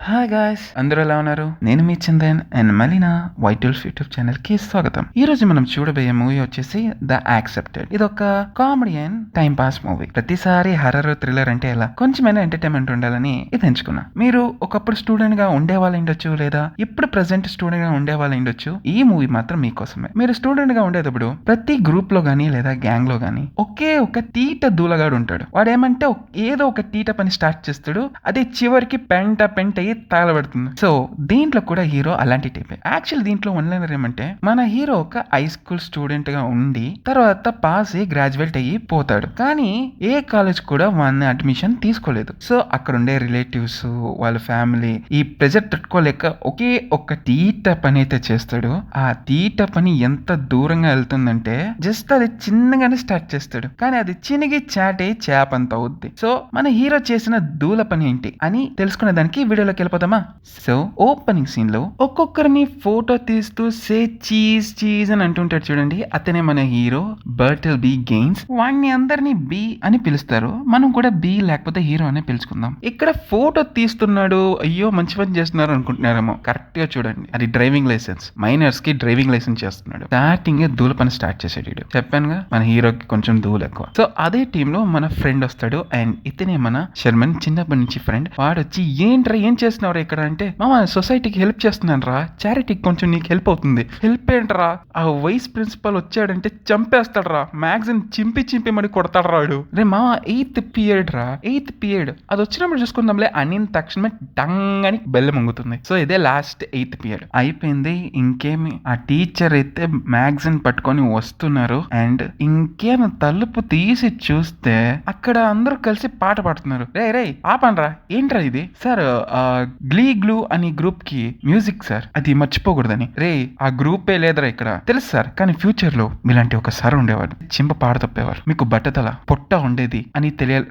Hi guys, అందరూ ఎలా ఉన్నారు? నేను మీ చందన్ అండ్ మళ్ళీ నా వైటల్స్ యూట్యూబ్ ఛానల్ కి స్వాగతం. ఈ రోజు మనం చూడబోయే మూవీ వచ్చేసి ద యాక్సెప్టెడ్. ఇది ఒక comedy and time pass movie. ప్రతిసారి హర్రర్ థ్రిల్లర్ అంటే ఎలా కొంచెమైనా ఎంటర్టైన్మెంట్ ఉండాలని ఇది ఎంచుకున్నా. మీరు ఒకప్పుడు స్టూడెంట్ గా ఉండేవాళ్ళు ఉండొచ్చు, లేదా ఇప్పుడు ప్రెసెంట్ స్టూడెంట్ గా ఉండేవాళ్ళు ఉండొచ్చు. ఈ మూవీ మాత్రం మీకోసమే. మీరు స్టూడెంట్ గా ఉండేటప్పుడు ప్రతి గ్రూప్ లో గానీ లేదా గ్యాంగ్ లో గానీ ఒకే ఒక తీట దూలగాడు ఉంటాడు. వాడేమంటే ఏదో ఒక తీట పని స్టార్ట్ చేస్తాడు, అది చివరికి పెంట అయ్యి తగలబడుతుంది. సో దీంట్లో కూడా హీరో అలాంటి టైప్. యాక్చువల్ దీంట్లో వన్లైనర్ ఏమంటే, మన హీరో ఒక హై స్కూల్ స్టూడెంట్ గా ఉండి తర్వాత పాస్ అయ్యి గ్రాడ్యుయేట్ అయ్యి పోతాడు. కానీ ఏ కాలేజ్ కూడా వన్ అడ్మిషన్ తీసుకోలేదు. సో అక్కడ ఉండే రిలేటివ్స్, వాళ్ళ ఫ్యామిలీ ఈ ప్రెజర్ తట్టుకోలేక ఒకే ఒక్క తీట పని అయితే చేస్తాడు. ఆ తీట పని ఎంత దూరంగా వెళ్తుందంటే జస్ట్ అది చిన్నగానే స్టార్ట్ చేస్తాడు, కానీ అది చినిగి చాట్ అయ్యి చేప అంత అవుద్ది. సో మన హీరో చేసిన దూల పని ఏంటి అని తెలుసుకునే దానికి వీడియోలోకి వెళ్ళిపోదామా? సో ఓపెనింగ్ సీన్ లో ఒక్కొక్కరిని ఫోటో తీస్తూ సే చీజ్ అని అంటుంటాడు చూడండి. అతనే మన హీరో బర్టిల్ బి గెయిన్స్. వాడిని అందరినీ బి అని పిలుస్తారు, మనం కూడా బి లేకపోతే హీరో అనే పిలుచుకుందాం. ఇక్కడ ఫోటో తీస్తున్నాడు, అయ్యో మంచి పని చేస్తున్నారు అనుకుంటున్నారేమో. కరెక్ట్ గా చూడండి, అది డ్రైవింగ్ లైసెన్స్. మైనర్స్ కి డ్రైవింగ్ లైసెన్స్ చేస్తున్నాడు. స్టార్టింగ్ దూల పని స్టార్ట్ చేసాడు. చెప్పానుగా మన హీరోకి కొంచెం దూలు ఎక్కువ. సో అదే టీమ్ లో మన ఫ్రెండ్ వస్తాడు, అండ్ ఇతనే మన శర్మన్ చిన్నప్పటి నుంచి ఫ్రెండ్. వాడు వచ్చి ఏంట్రా ఏం చేస్తున్నావు ఇక్కడ అంటే, మామ సొసైటీకి హెల్ప్ చేస్తున్నాను రా, చారిటీకి కొంచెం నీకు హెల్ప్ అవుతుంది. హెల్ప్ ఏంట్రా, ఆ వైస్ ప్రిన్సిపల్ వచ్చాడంటే చంపేస్తాడు రా, మ్యాగజైన్ చింపి మరి కొడతాడు రాడు. రే మామ 8th పీరియడ్ రా, 8th పీరియడ్ అది వచ్చినప్పుడు చూసుకుందాంలే అని తక్షణమే డంగ్ అని బెల్ల ముంగుతుంది. సో ఇదే లాస్ట్ 8th పీరియడ్ అయిపోయింది. ఇంకేమి ఆ టీచర్ అయితే మ్యాగజైన్ పట్టుకొని వస్తున్నారు, అండ్ ఇంకేమి తలుపు తీసి చూస్తే అక్కడ అందరూ కలిసి పాట పాడుతున్నారు. రే ఆపండ్రా, ఏంట్రా ఇది? సార్ గ్లూ అని గ్రూప్ కి మ్యూజిక్ సార్, అది మర్చిపోకూడదని. రే ఆ గ్రూపే లేదరా ఇక్కడ, తెలుసు సార్, కానీ ఫ్యూచర్ లో మీలాంటి ఒక సార్ ఉండేవాడు, చింప పాడ తప్పేవారు, మీకు బట్టతల పొట్ట ఉండేది అని తెలియాలి.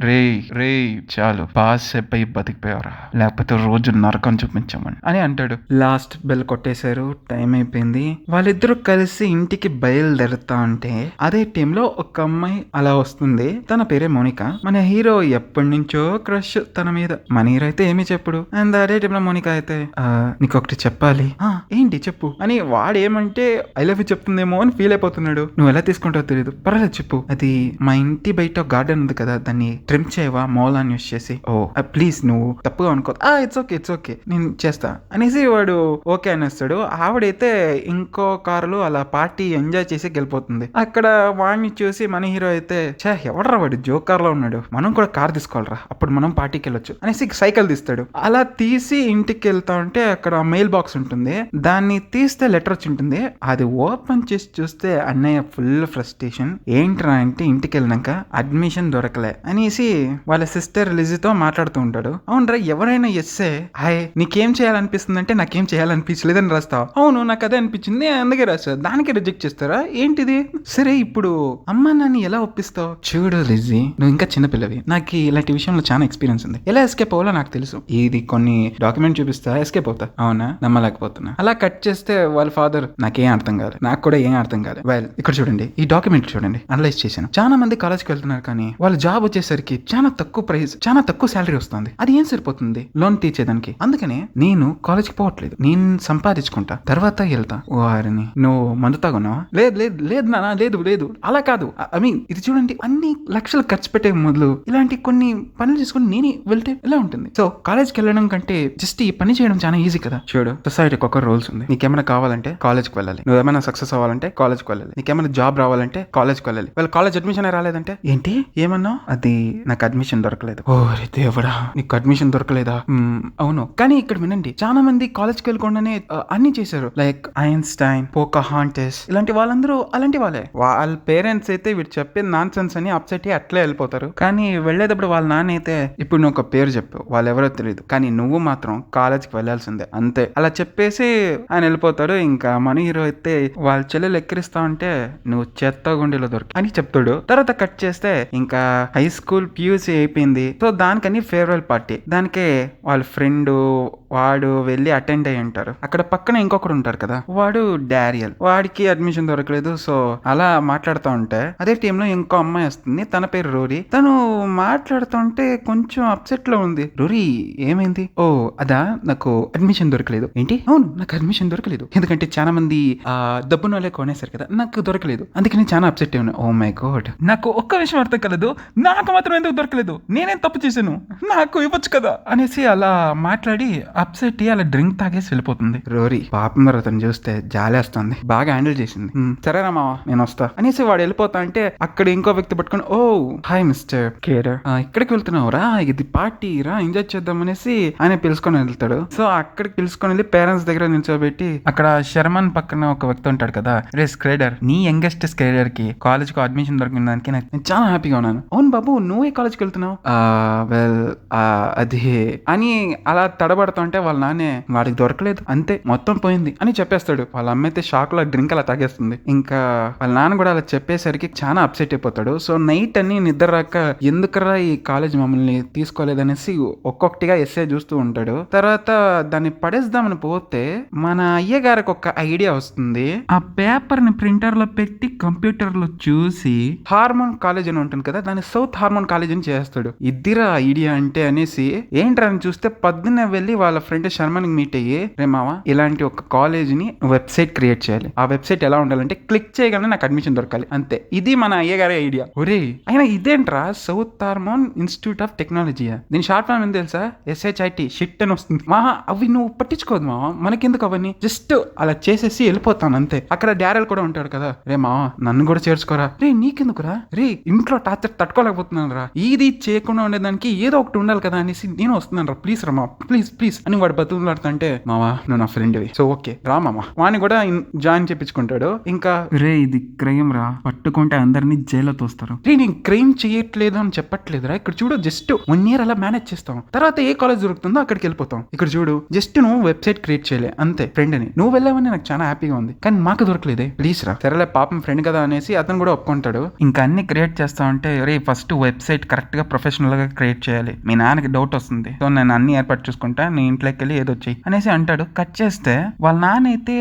రే చాలు, పాస్ అయిపోయి బతికిపోయావరా, లేకపోతే రోజు నరకం చూపించమని అని అంటాడు. లాస్ట్ బెల్ కొట్టేశారు, టైం అయిపోయింది. వాళ్ళిద్దరూ కలిసి ఇంటికి బయలుదేరుతా ఉంటే అదే టీమ్ లో ఒక అమ్మాయి అలా వస్తుంది. తన పేరే మోనికా. మన హీరో ఎప్పటి నుంచో క్రష్ తన మీద. మన హీరో అయితే ఏమీ చెప్పడు, అండ్ అదే టైమ్ లో మోనికా అయితే నీకు ఒకటి చెప్పాలి. ఏంటి చెప్పు అని. వాడేమంటే ఐ లవ్ యూ చెప్తుందేమో అని ఫీల్ అయిపోతున్నాడు. నువ్వు ఎలా తీసుకుంటావో తెలియదు, పర్వాలేదు చెప్పు. అది మా ఇంటి బయట గార్డెన్ ఉంది కదా, దాన్ని ట్రిమ్ చేయవా మౌలాన్ని యూస్ చేసి. ఓ ప్లీజ్, నువ్వు తప్పుగా అనుకో. ఇట్స్ ఓకే నేను చేస్తా అనేసి వాడు ఓకే అనేస్తాడు. ఆవిడైతే ఇంకో కారులో అలా పార్టీ ఎంజాయ్ చేసి వెళ్ళిపోతుంది. అక్కడ వాడిని చూసి మన హీరో అయితే ఎవడరా వాడు జోక్ కార్ లో ఉన్నాడు, మనం కూడా కార్ తీసుకోవాలరా, అప్పుడు మనం పార్టీకి వెళ్ళొచ్చు అనేసి సైకిల్ తీస్తాడు. అలా తీసి ఇంటికి వెళ్తా ఉంటే అక్కడ మెయిల్ బాక్స్ ఉంటుంది, దాన్ని తీస్తే లెటర్ వచ్చి ఉంటుంది. అది ఓపెన్ చేసి చూస్తే అన్నయ్య ఫుల్ ఫ్రస్ట్రేషన్. ఏంట్రా అంటే ఇంటికి వెళ్ళినాక అడ్మిషన్ దొరకలే అనేసి వాళ్ళ సిస్టర్ లిజీతో మాట్లాడుతూ ఉంటాడు. అవునరా, ఎవరైనా ఎస్సే హాయ్ నీకేం చేయాలనిపిస్తుంది అంటే నాకేం చేయాలనిపించలేదని రాస్తావు. అవును నాకు అదే అనిపించింది అందుకే రాస్తా, దానికి రిజెక్ట్ చేస్తారా ఏంటిది? సరే ఇప్పుడు అమ్మ నాన్ని ఎలా ఒప్పిస్తావు? చూడు లిజీ, నువ్వు ఇంకా చిన్నపిల్లవి, నాకు ఇలాంటి విషయంలో చాలా ఎక్స్పీరియన్స్ ఉంది. ఎలా ఎస్కేప్ అవ్వాలో నాకు తెలుసు. ఇది కొన్ని డాక్యుమెంట్ చూపిస్తా ఎస్కేప్ అవుతా. అవునా, నమ్మలేకపోతున్నా. అలా కట్ చేస్తే వాళ్ళ ఫాదర్ నాకేం అర్థం కాదు, నాకు కూడా ఏం అర్థం కాదు. వెల్ ఇక్కడ చూడండి, ఈ డాక్యుమెంట్ చూడండి, అనలైజ్ చేశాను. చాలా మంది కాలేజ్కి వెళ్తున్నారు, కానీ వాళ్ళ జాబ్ వచ్చేసరికి చాలా తక్కువ ప్రైస్, చాలా తక్కువ శాలరీ వస్తుంది. అది ఏం సరిపోతుంది లోన్ తీర్చేదానికి? అందుకనే నేను కాలేజ్కి పోవట్లేదు, నేను సంపాదించుకుంటా తర్వాత వెళ్తా. వారిని నువ్వు మందు తాగున్నావా? లేదు నానా, లేదు అలా కాదు. ఐ మీన్ ఇది చూడండి, అన్ని లక్షలు ఖర్చు పెట్టే మొదలు ఇలాంటి కొన్ని పనులు చేసుకుని నేనే వెళ్తే ఎలా ఉంటుంది? సో కాలేజ్కి వెళ్ళడం కంటే జస్ట్ ఈ పని చేయడం చాలా ఈజీ కదా. చూడు, సొసైటీకి ఒక రూల్స్ ఉంది. నీకేమైనా కావాలంటే కాలేజ్కి వెళ్ళాలి, నువ్వేమైనా సక్సెస్ అవ్వాలంటే కాలేజ్కి వెళ్ళాలి, నీకేమైనా జాబ్ రావాలంటే కాలేజ్కి వెళ్ళాలి. వాళ్ళ కాలేజ్ అడ్మిషన్ రాలేదంటే ఏంటి ఏమన్నా, అది నాకు అడ్మిషన్ దొరకలేదు. ఓ దేవుడా, నీకు అడ్మిషన్ దొరకలేదా? అవును, కానీ ఇక్కడ వినండి, చాలా మంది కాలేజ్కి వెళ్ళకుండానే అన్ని చేశారు. లైక్ ఐన్స్టైన్, పోకాహాంటస్, ఇలాంటి వాళ్ళందరూ అలాంటి వాళ్ళే. వాళ్ళ పేరెంట్స్ అయితే వీడు చెప్పే నాన్ సెన్స్ అని అప్సెట్ అట్లే వెళ్ళిపోతారు. కానీ వెళ్ళేటప్పుడు వాళ్ళ నాన్న అయితే ఇప్పుడు నువ్వు ఒక పేరు చెప్పు, వాళ్ళు ఎవరో తెలియదు, కానీ నువ్వు మాత్రం కాలేజ్కి వెళ్ళాల్సిందే అంతే అలా చెప్పేసి ఆయన వెళ్ళిపోతాడు. ఇంకా మన హీరో అయితే వాళ్ళ చెల్లెలు ఎక్కిరిస్తా ఉంటే నువ్వు చెత్త గుండెలో దొరికి అని చెప్తాడు. తర్వాత కట్ చేస్తే ఇంకా హై స్కూల్ PUC అయిపోయింది. సో దానికని ఫేర్వెల్ పార్టీ, దానికే వాళ్ళ ఫ్రెండ్ వాడు వెళ్ళి అటెండ్ అయ్యి ఉంటారు. అక్కడ పక్కన ఇంకొకడు ఉంటారు కదా, వాడు డారియల్. వాడికి అడ్మిషన్ దొరకలేదు. సో అలా మాట్లాడుతూ ఉంటే అదే టీంలో ఇంకో అమ్మాయి వస్తుంది, తన పేరు రోరీ. తను మాట్లాడుతుంటే కొంచెం అప్సెట్ లో ఉంది. రోరీ ఏమైంది? ఓ అదా, నాకు అడ్మిషన్ దొరకలేదు. ఏంటి? అవును, నాకు అడ్మిషన్ దొరకలేదు, ఎందుకంటే చాలా మంది డబ్బున వాళ్ళే కొనేసారు కదా, నాకు దొరకలేదు, అందుకే నేను చాలా అప్సెట్ అయ్యాను. ఓ మై గాడ్, నాకు ఒక్క విషయం అర్థం కలదు, నాకు మాత్రం ఎందుకు దొరకలేదు, నేనేం తప్పు చేశాను, నాకు ఇవ్వచ్చు కదా అనేసి అలా మాట్లాడి అప్సెట్ అలా డ్రింక్ తాగేసి వెళ్ళిపోతుంది. రోరీ పాపం మరి అతను చూస్తే జాలేస్తుంది, బాగా హ్యాండిల్ చేసింది. సరేనా మావా, నేను వస్తా అనేసి వాడు వెళ్ళిపోతా అంటే అక్కడ ఇంకో వ్యక్తి పట్టుకొని, ఓ హాయ్ మిస్టర్ కేడర్, ఇక్కడికి వెళ్తున్నావు రా, ఇది పార్టీ రా, ఎంజాయ్ చేద్దాం అనేసి ఆయన పిలుచుకొని వెళ్తాడు. సో అక్కడికి పిలుచుకొని వెళ్ళి పేరెంట్స్ దగ్గర నిల్చోబెట్టి, అక్కడ శర్మన్ పక్కన ఒక వ్యక్తి ఉంటాడు కదా, రే స్క్రేడర్, నీ యంగెస్ట్ స్క్రేడర్ కి కాలేజ్ కు అడ్మిషన్ దొరికిన దానికి నేను చాలా హ్యాపీగా ఉన్నాను. అవును బాబు, నువ్వు ఏ కాలేజ్కి వెళ్తున్నావు? వెల్ అది అని అలా తడబడుతూ ఉంటే వాళ్ళ నాన్నే, వాడికి దొరకలేదు అంతే, మొత్తం పోయింది అని చెప్పేస్తాడు. వాళ్ళ అమ్మ అయితే షాక్ లో డ్రింక్ అలా తాగేస్తుంది. ఇంకా వాళ్ళ నాన్న కూడా అలా చెప్పేసరికి చాలా అప్సెట్ అయిపోతాడు. సో నైట్ అన్ని నిద్ర రాక ఎందుకరా ఈ కాలేజ్ మమ్మల్ని తీసుకోలేదనేసి ఒక్కొక్కటిగా ఎస్ఏ చూస్తూ ఉంటాడు. తర్వాత దాన్ని పడేద్దామని పోతే మన అయ్య గారికి ఒక ఐడియా వస్తుంది. ఆ పేపర్ ని ప్రింటర్ లో పెట్టి కంప్యూటర్ లో చూసి హార్మోన్ కాలేజ్ అని ఉంటుంది కదా, దాన్ని సౌత్ హార్మోన్ కాలేజ్ అని చేస్తాడు. ఇద్దిరా ఐడియా అంటే అనేసి ఏంట్రా అని చూస్తే పొద్దున్నే వెళ్ళి వాళ్ళ ఫ్రెండ్ శర్మని మీట్ అయ్యి, రే మావా ఇలాంటి ఒక కాలేజ్ ని వెబ్సైట్ క్రియేట్ చేయాలి, ఆ వెబ్సైట్ ఎలా ఉండాలంటే క్లిక్ చేయగానే నాకు అడ్మిషన్ దొరకాలి అంతే, ఇది మన అయ్య గారి ఐడియా. ఒరే అయినా ఇదేంట్రా south hormone institute of technology, దీని షార్ట్ ఫామ్ ఏం తెలుసా? SHIT, షిట్ అని వస్తుంది. మాహా అవి నువ్వు పట్టించుకోదు మావా, మనకెందుకు అవన్నీ, జస్ట్ అలా చేసేసి వెళ్ళిపోతాను అంతే. అక్కడ డారెల్ కూడా ఉంటాడు కదా, రే మావా నన్ను కూడా చేర్చుకోరా, రే నీకెందుకురా, రే ఇంట్లో టార్చర్ తట్టుకోలేకపోతున్నాను రా, ఇది చేయకుండా ఉండేదానికి ఏదో ఒకటి ఉండాలి కదా అనేసి నేను వస్తున్నాను రా, ప్లీజ్ రా మా, ప్లీజ్ ప్లీజ్ అని వాడు బతుకులాడుతుంటే, మావా నువ్వు నా ఫ్రెండ్వి, సో ఓకే రా మామా, వాడిని కూడా జాయిన్ చేపించుకుంటాడు. ఇంకా రే ఇది క్రైమ్ రా, పట్టుకుంటే అందరినీ జైల్లో తోస్తారు. రే నేను క్రైమ్ చేయట్లేదు అని చెప్పట్లేదురా, ఇక్కడ చూడు జస్ట్ 1 year అలా మేనేజ్ చేస్తాం, తర్వాత ఏ కాలేజ్ దొరుకుతుందో అక్కడికి వెళ్ళిపోతాం. ఇక్కడ చూడు జస్ట్ నువ్వు వెబ్సైట్ క్రియేట్ చేయలే అంతే, ఫ్రెండ్ అని నువ్వు వెళ్ళావని నాకు చాలా హ్యాపీగా ఉంది, కానీ మాకు దొరకలేదే, ప్లీజ్ రా. సరేలే పాపం ఫ్రెండ్ కదా అనేసి అతను కూడా ఒప్పుకుంటాడు. ఇంకా అన్ని క్రియేట్ చేస్తా ఉంటే, రే ఫస్ట్ వెబ్సైట్ కరెక్ట్ గా ప్రొఫెషనల్ గా క్రియేట్ చేయాలి, మీ నాన్నకి డౌట్ వస్తుంది, సో నేను అన్ని ఏర్పాటు చూసుకుంటా, నీ ఇంట్లోకి వెళ్ళి ఏదో వచ్చి అనేసి అంటాడు. కట్ చేస్తే వాళ్ళ నాన్న అయితే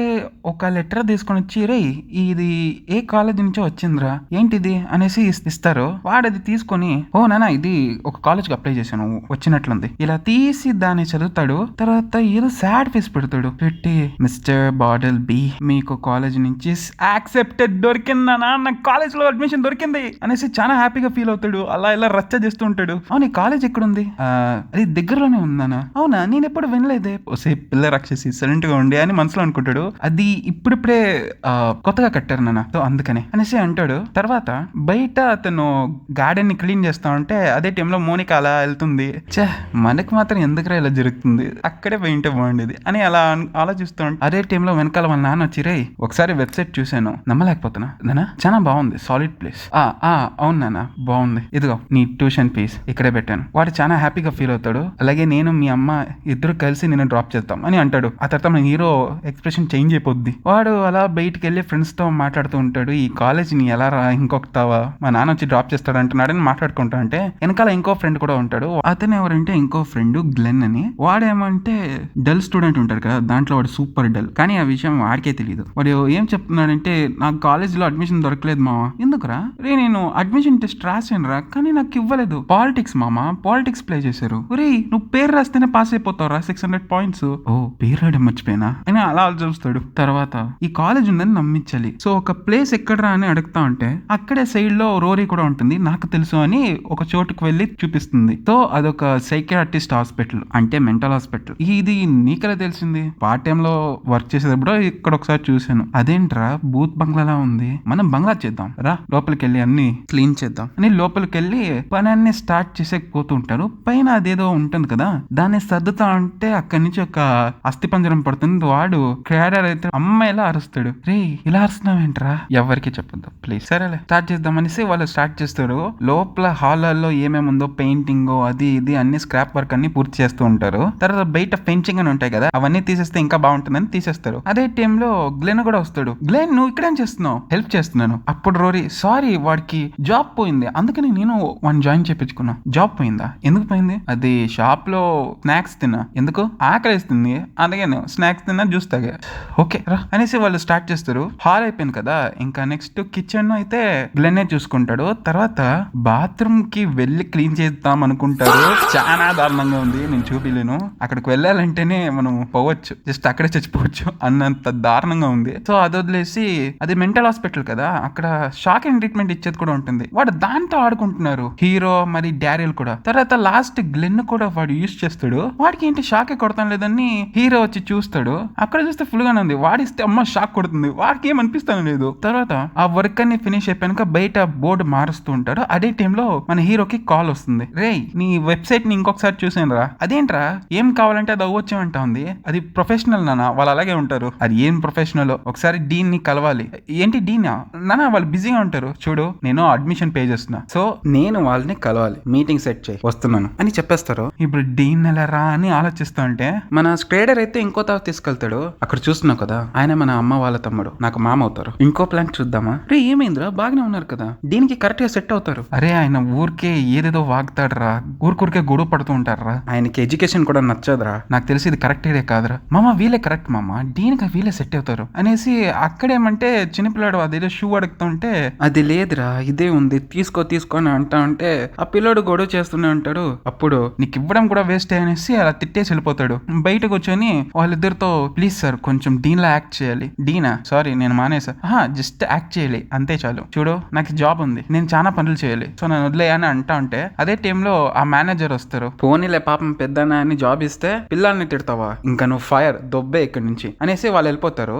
ఒక లెటర్ తీసుకొని వచ్చి, రే ఇది ఏ కాలేజ్ నుంచో వచ్చిందిరా, ఏంటిది అనేసి ఇస్తారు. వాడది తీసుకొని, ఓ నాన్న ఇది ఒక కాలేజ్ కి అప్లై చేశాను వచ్చినట్లుంది, ఇలా తీసి దాన్ని చదువుతాడు. తర్వాత ఏదో సాడ్ ఫేస్ పెడతాడు, పెట్టి మిస్టర్ బాడల్ బి మీకు కాలేజ్ నుంచి యాక్సెప్టెడ్ దొరికిందా, నాకు కాలేజ్ లో అడ్మిషన్ దొరికింది అనేసి చాలా హ్యాపీగా ఫీల్ అవుతాడు. అలా ఇలా రచ్చ చేస్తూ ఉంటాడు. అవును ఈ కాలేజ్ ఎక్కడుంది? అది దగ్గరలోనే ఉందానా? అవునా, నేను ఎప్పుడు వినలేదే. ఓసే పిల్ల రాక్షసి, సైలెంట్ గా ఉండి అని మనసులో అనుకుంటాడు. అది ఇప్పుడిప్పుడే కొత్తగా కట్టారు నాన్న, సో అందుకనే అనేసి అంటాడు. తర్వాత బయట అతను గార్డెన్ ని క్లీన్ చేస్తా ఉంటే అదే టైంలో మోనిక అలా వెళ్తుంది. చే మనకి మాత్రం ఎందుకురా ఇలా జరుగుతుంది, అక్కడే పోయింటే బాగుండేది అని అలా ఆలోచిస్తూ ఉంటే అదే టైంలో వెనకాల వాళ్ళ నాన్న వచ్చి, రే ఒకసారి వెబ్సైట్ చూశాను, నమ్మలేకపోతున్నా నాన్న, చాలా బాగుంది, సాలిడ్ ప్లేస్. అవును నాన్న బాగుంది, ఇదిగో నీ ట్యూషన్ ఫీజ్ ఇక్కడే పెట్టాను. వాడు చాలా హ్యాపీగా ఫీల్ అవుతాడు. అలాగే నేను మీ అమ్మ ఇద్దరు కలిసి నేను డ్రాప్ చేద్దాం అని అంటాడు. ఆ తర్వాత మన హీరో ఎక్స్ప్రెషన్ చేంజ్ అయిపోద్ది. వాడు అలా బయటికి వెళ్ళి ఫ్రెండ్స్ తో మాట్లాడుతూ ఉంటాడు, ఈ కాలేజ్ ని ఎలా రా ఇంకొకతావా, మా నాన్న వచ్చి డ్రాప్ చేస్తాడు అంటున్నాడని మాట్లాడుకుంటా అంటే వెనకాల ఇంకో ఫ్రెండ్ కూడా ఉంటాడు. అతను ఎవరంటే ఇంకో ఫ్రెండ్ గ్లెన్ అని. వాడేమంటే డల్ స్టూడెంట్ ఉంటాడు కదా, దాంట్లో వాడు సూపర్ డల్, కానీ ఆ విషయం వాడికే తెలియదు. వాడు ఏం చెప్తున్నాడంటే, నాకు కాలేజ్ లో అడ్మిషన్ దొరకలేదు మామ. ఎందుకురా? రే నేను అడ్మిషన్ టెస్ట్ రాసాను రా, కానీ నాకు ఇవ్వలేదు. పాలిటిక్స్ మామ, పాలిటిక్స్ ప్లే చేశారు. ఒరే నువ్వు పేరు రాస్తేనే పాస్ అయిపోతావురా, 600 పాయింట్స్. ఓ పేరు రాయడం మర్చిపోయినా అని అలా చూస్తాడు. తర్వాత ఈ కాలేజ్ ఉందని నమ్మించాలి, సో ఒక ప్లేస్ ఎక్కడరా అని అడుగుతా ఉంటే అక్కడే సైడ్ లో రోరీ కూడా ఉంటుంది, నాకు తెలుసు అని ఒక చోటుకు వెళ్ళి చూపిస్తుంది. సో అదొక సైకియాట్రిస్ట్ హాస్పిటల్, అంటే మెంటల్ హాస్పిటల్. ఇది నీకెలా తెలిసింది? పార్ట్ టైమ్ లో వర్క్ చేసేటప్పుడు ఇక్కడ ఒకసారి చూసాను. అదేంట్రా బూత్ బంగ్లాలా ఉంది, మనం బంగ్లా చేద్దాం రా, లోపలికి వెళ్ళి అన్ని క్లీన్ చేద్దాం అని లోపలికి వెళ్ళి పని అన్ని స్టార్ట్ చేసేకపోతూ ఉంటారు. పైన అదేదో ఉంటుంది కదా, దాన్ని సర్దుతా ఉంటే అక్కడి నుంచి ఒక అస్థిపంజరం పడుతుంది. వాడు క్యాడర్ అయితే అమ్మాయిలా అరుస్తాడు. రే ఇలా అరుస్తున్నావేంట్రా, ఎవరికి చెప్పొద్దు ప్లీజ్. సరేలే స్టార్ట్ చేద్దాం అనేసి వాళ్ళు స్టార్ట్ చేస్తారు. లోపల హాల్లో ఏమేమి ఉందో పెయింటింగ్ అది ఇది అన్ని స్క్రాప్ వర్క్ అన్ని పూర్తి చేస్తూ ఉంటారు. తర్వాత బయట ఫెన్సింగ్ అని ఉంటాయి కదా, అవన్నీ తీసేస్తే ఇంకా బాగుంటుందని తీసేస్తారు. అదే టైంలో గ్లెన్ కూడా వస్తాడు. గ్లెన్ నువ్వు ఇక్కడేం చేస్తున్నావు? హెల్ప్ చేస్తున్నాను. అప్పుడు రోరీ, సారీ వాడికి జాబ్ పోయింది, అందుకని నేను వాడిని జాయిన్ చేయించుకున్నా. జాబ్ పోయిందా? ఎందుకు పోయింది? అది షాప్ లో స్నాక్స్ తిన్నా. ఎందుకు ఆకలిస్తుంది, అందుకే స్నాక్స్ తిన్నా జ్యూస్ తాగా. ఓకే రా అనేసి వాళ్ళు స్టార్ట్ చేస్తారు. హాల్ అయిపోయింది కదా, ఇంకా నెక్స్ట్ కిచెన్ అయితే గ్లెన్నే చూసుకుంటాడు. తర్వాత బాత్రూమ్ కి వెళ్ళి క్లీన్ చేద్దాం అనుకుంటారు. చాలా దారుణంగా ఉంది, నేను చూపిలేను. అక్కడికి వెళ్ళాలంటేనే మనం పోవచ్చు, జస్ట్ అక్కడే చచ్చిపోవచ్చు అన్నంత దారుణంగా ఉంది. సో అది వదిలేసి, అది మెంటల్ హాస్పిటల్ కదా, అక్కడ షాక్ అండ్ ట్రీట్మెంట్ ఇచ్చేది కూడా ఉంటుంది. వాడు దాంతో ఆడుకుంటున్నారు హీరో మరి డారియల్ కూడా. తర్వాత లాస్ట్ గ్లెన్ కూడా వాడు యూజ్ చేస్తాడు. వాడికి ఏంటి షాకే కొడతాం లేదని హీరో వచ్చి చూస్తాడు. అక్కడ చూస్తే ఫుల్ గానే ఉంది, వాడిస్తే అమ్మ షాక్ కొడుతుంది, వాడికి ఏం అనిపిస్తాను లేదు. తర్వాత ఆ వర్క్ అన్ని ఫినిష్ అయిపోయాక బయట బోర్డు మారుస్తూ ఉంటాడు. అదే టైంలో మన హీరోకి కాల్ వస్తుంది. రే నీ వెబ్సైట్ ని ఇంకొకసారి చూసాను రా. అదేంట్రా, ఏం కావాలంటే అది అవ్వచ్చేమంట ఉంది. అది ప్రొఫెషనల్ నానా, వాళ్ళు అలాగే ఉంటారు. అది ఏం ప్రొఫెషనల్, ఒకసారి డీన్ ని కలవాలి. ఏంటి డీనా నానా, వాళ్ళు బిజీగా ఉంటారు చూడు, నేను అడ్మిషన్ పే చేస్తున్నా, సో నేను వాళ్ళని కలవాలి, మీటింగ్ సెట్ చేయి, వస్తున్నాను అని చెప్పేస్తారు. ఇప్పుడు డీన్ ఎలా రా అని ఆలోచిస్తూ ఉంటే మన స్క్రేడర్ అయితే ఇంకో తావు తీసుకెళ్తాడు. అక్కడ చూస్తున్నావు కదా, ఆయన మన అమ్మ వాళ్ళ తమ్ముడు, నాకు మామ అవుతారు. ఇంకో ప్లాన్ చూద్దామా? రే ఏమైందిరా, బాగానే ఉన్నారు కదా, దీనికి కరెక్ట్ గా సెట్ అవుతారు. అరే ఆయన ఊరికే ఏదేదో వాగుతాడరా, ఊరికే గొడవ పడుతూ ఉంటారా, ఆయనకి ఎడ్యుకేషన్ కూడా నచ్చదురా, నాకు తెలిసి ఇది కరెక్ట్ ఇదే కాదురా మామ, వీళ్ళే కరెక్ట్ మామ, దీనికి వీళ్ళే సెట్ అవుతారు అనేసి అక్కడేమంటే చిన్నపిల్లాడు అదేదో షూ అడుగుతూ ఉంటే, అది లేదురా ఇదే ఉంది, తీసుకో అని అంటా ఉంటే ఆ పిల్లోడు గొడవ చేస్తూనే ఉంటాడు. అప్పుడు నీకు ఇవ్వడం కూడా వేస్ట్ అనేసి అలా తిట్టేసి వెళ్ళిపోతాడు. బయట కూర్చొని వాళ్ళిద్దరితో, ప్లీజ్ సార్ కొంచెం డీన్ లా యాక్ట్ చేయాలి. డీనా సారీ నేను మానేసా, జస్ట్ యాక్ట్ చేయాలి అంతే చాలు, చూడు నాకు జాబ్ ఉంది, నేను చాలా పనులు చేయాలి, సో నేను వదిలేయని అంటా ఉంటే అదే టైంలో ఆ మేనేజర్ వస్తారు. పోనీలే పాపం పెద్దనా అని జాబ్ ఇస్తే పిల్లల్ని తిడతావా, ఇంకా నువ్వు ఫైర్ దొబ్బే ఇక్కడి నుంచి అనేసి వాళ్ళు వెళ్ళిపోతారు.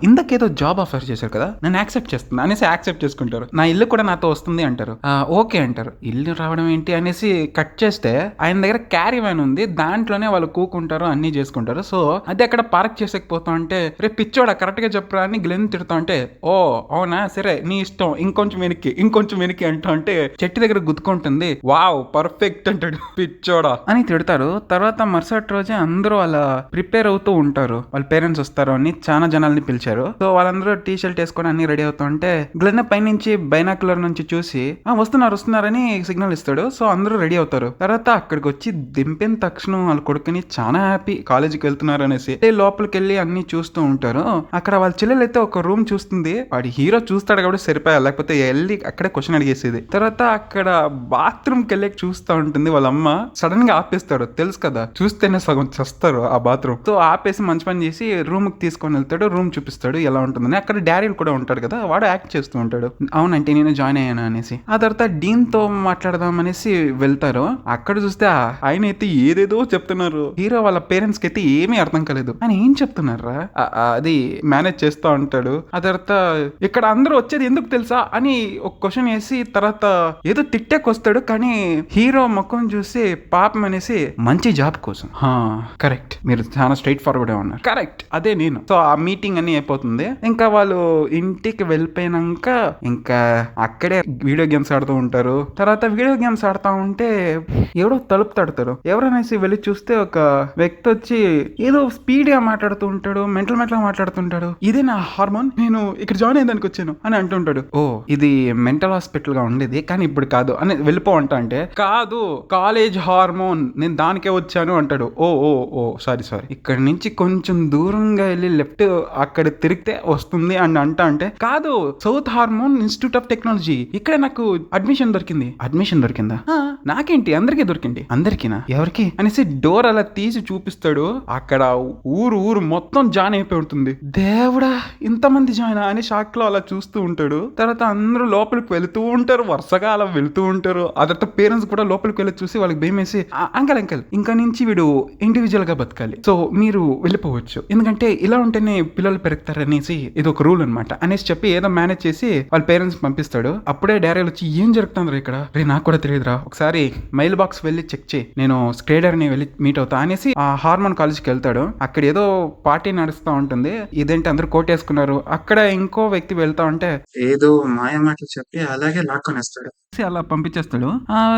ఇందకేదో జాబ్ ఆఫర్ చేశారు కదా, నేను యాక్సెప్ట్ చేస్తున్నా అనేసి యాక్సెప్ట్ చేసుకుంటారు. నా ఇల్లు కూడా నాతో వస్తుంది అంటారు. ఓకే అంటారు. ఇల్లు రావడం ఏంటి అనేసి కట్ చేస్తే ఆయన దగ్గర క్యారీ వ్యాన్ ఉంది, దాంట్లోనే వాళ్ళు కూకుంటారు, అన్ని చేసుకుంటారు. సో అది అక్కడ పార్క్ చేసేకపోతా ఉంటే, రేపు పిచ్చోడా కరెక్ట్ గా చెప్పరా అని గ్లెన్ తిడతా ఉంటే, ఓ అవునా సరే నీ ఇష్టం, ఇంకొంచెం వెనక్కి అంటా ఉంటే చెట్టు దగ్గర గుద్దుకుంటుంది. వావ్ పర్ఫెక్ట్ అంటాడు, పిచ్చోడా అని తిడతారు. తర్వాత మరుసటి రోజే అందరూ అలా ప్రిపేర్ అవుతూ ఉంటారు, వాళ్ళ పేరెంట్స్ వస్తారు అని చాలా జనాల్ని పిలిచారు. సో వాళ్ళందరూ టీ షర్ట్ వేసుకొని అన్ని రెడీ అవుతూ ఉంటే గ్లెన్ పైనుంచి బైనాకులర్ నుంచి చూసి వస్తున్నారని సిగ్నల్ ఇస్తాడు. సో అందరూ రెడీ అవుతారు. తర్వాత అక్కడికి వచ్చి దింపిన తక్షణం వాళ్ళ కొడుకుని చాలా హ్యాపీ, కాలేజీకి వెళ్తున్నారు అనేసి లోపలికి వెళ్ళి అన్ని చూస్తూ ఉంటారు. అక్కడ వాళ్ళ చెల్లెలు అయితే ఒక రూమ్ చూస్తుంది, వాడి హీరో చూస్తాడు కాబట్టి సరిపోయా, లేకపోతే వెళ్ళి అక్కడే క్వశ్చన్ అడిగేసేది. తర్వాత అక్కడ బాత్రూమ్ కి వెళ్ళి చూస్తూ ఉంటుంది. వాళ్ళ అమ్మ సడన్ గా ఆపేస్తాడు, తెలుసు కదా చూస్తేనే సగం చస్తారు ఆ బాత్రూమ్. సో ఆపేసి మంచి పని చేసి రూమ్ కి తీసుకొని వెళ్తాడు, రూమ్ చూపిస్తాడు ఎలా ఉంటుందని. అక్కడ డారియల్ కూడా ఉంటాడు కదా, వాడు యాక్ట్ చేస్తూ ఉంటాడు, అవునంటే నేను జాయిన్ అయ్యాను అనేసి. ఆ తర్వాత డీన్ తో మాట్లాడదాం అనేసి వెళ్తారు. అక్కడ చూస్తే ఆయన అయితే ఏదేదో చెప్తున్నారు, హీరో వాళ్ళ పేరెంట్స్ కి అయితే ఏమీ అర్థం కాలేదు. ఆయన ఏం చెప్తున్నారా, అది మేనేజ్ చేస్తూ ఉంటాడు. ఆ తర్వాత ఇక్కడ అందరూ వచ్చేది ఎందుకు తెలుసా అని ఒక క్వశ్చన్ వేసి తర్వాత ఏదో తిట్టేకొస్తాడు. కానీ హీరో ముఖం చూసి పాపం అనేసి, మంచి జాబ్ కోసం, కరెక్ట్ మీరు చాలా స్ట్రైట్ ఫార్వర్డ్ ఉన్నారు, కరెక్ట్ అదే నేను. సో ఆ మీటింగ్ అన్ని అయిపోతుంది. ఇంకా వాళ్ళు ఇంటికి వెళ్ళిపోయినాక ఇంకా అక్కడే వీడియో గేమ్స్ ఆడుతూ ఉంటారు. తర్వాత వీడియో గేమ్స్ ఆడుతూ ఉంటే ఎవడో తలుపు తడతారు. ఎవరనేసి వెళ్ళి చూస్తే ఒక వ్యక్తి వచ్చి ఏదో స్పీడ్ గా మాట్లాడుతూ ఉంటాడు, మెంటల్ మాట్లాడుతుంటాడు. ఇదే నా హార్మోన్, నేను ఇక్కడ జాయిన్ అయ్యేదానికి వచ్చాను అని అంటుంటాడు. ఓ ఇది మెంటల్ హాస్పిటల్ గా ఉండేది కానీ ఇప్పుడు కాదు అని వెళ్ళిపో అంటే, కాదు కాలేజ్ హార్మోన్, నేను దానికే వచ్చాను అంటాడు. ఓ ఓ ఓ సారీ ఇక్కడ నుంచి కొంచెం దూరంగా వెళ్ళి లెఫ్ట్ అక్కడ తిరిగితే వస్తుంది అని అంటే, కాదు south hormone institute of technology, ఇక్కడే నాకు అడ్మిషన్ దొరికిందా, నాకేంటి అందరికీ దొరికింది, అందరికీనా ఎవరికి అనేసి డోర్ అలా తీసి చూపిస్తాడు. అక్కడ ఊరు మొత్తం జాయిన్ అయిపోయి ఉంటుంది. దేవుడా ఇంతమంది జాయిన్ అని షాక్ లో అలా చూస్తూ ఉంటాడు. తర్వాత అందరూ లోపలికి వెళుతూ ఉంటారు, వరుసగా అలా వెళుతూ ఉంటారు. ఆ తర్వాత పేరెంట్స్ కూడా లోపలికి వెళ్ళి చూసి వాళ్ళకి భయమేసి, అంకల్ ఇంకా నుంచి వీడు ఇండివిజువల్ గా బతకాలి, సో మీరు వెళ్ళిపోవచ్చు, ఎందుకంటే ఇలా ఉంటేనే పిల్లలు పెరుగుతారు అనేసి ఇది ఒక రూల్ అనమాట అనేసి చెప్పి ఏదో మేనేజ్ చేసి వాళ్ళ పేరెంట్స్ పంపిస్తాడు. అప్పుడే డారియల్ వచ్చి, ఏం జరుగుతుంది ఇక్కడ, రే నాకు కూడా తెలియదురా, ఒకసారి మెయిల్ బాక్స్ వెళ్ళి చెక్ చేయి, నేను స్క్రేడర్ ని వెళ్ళి మీట్ అవుతా అనేసి ఆ హార్మోన్ కాలేజ్కి వెళ్తాడు. అక్కడ ఏదో పార్టీ నడుస్తూ ఉంటుంది. ఇదేంటి అందరూ కోట్ వేసుకున్నారు. అక్కడ ఇంకో వ్యక్తి వెళ్తా ఉంటే ఏదో మాయ మాటలు చెప్పి అలాగే లాక్కొనేస్తాడు. అలా పంపించేస్తాడు.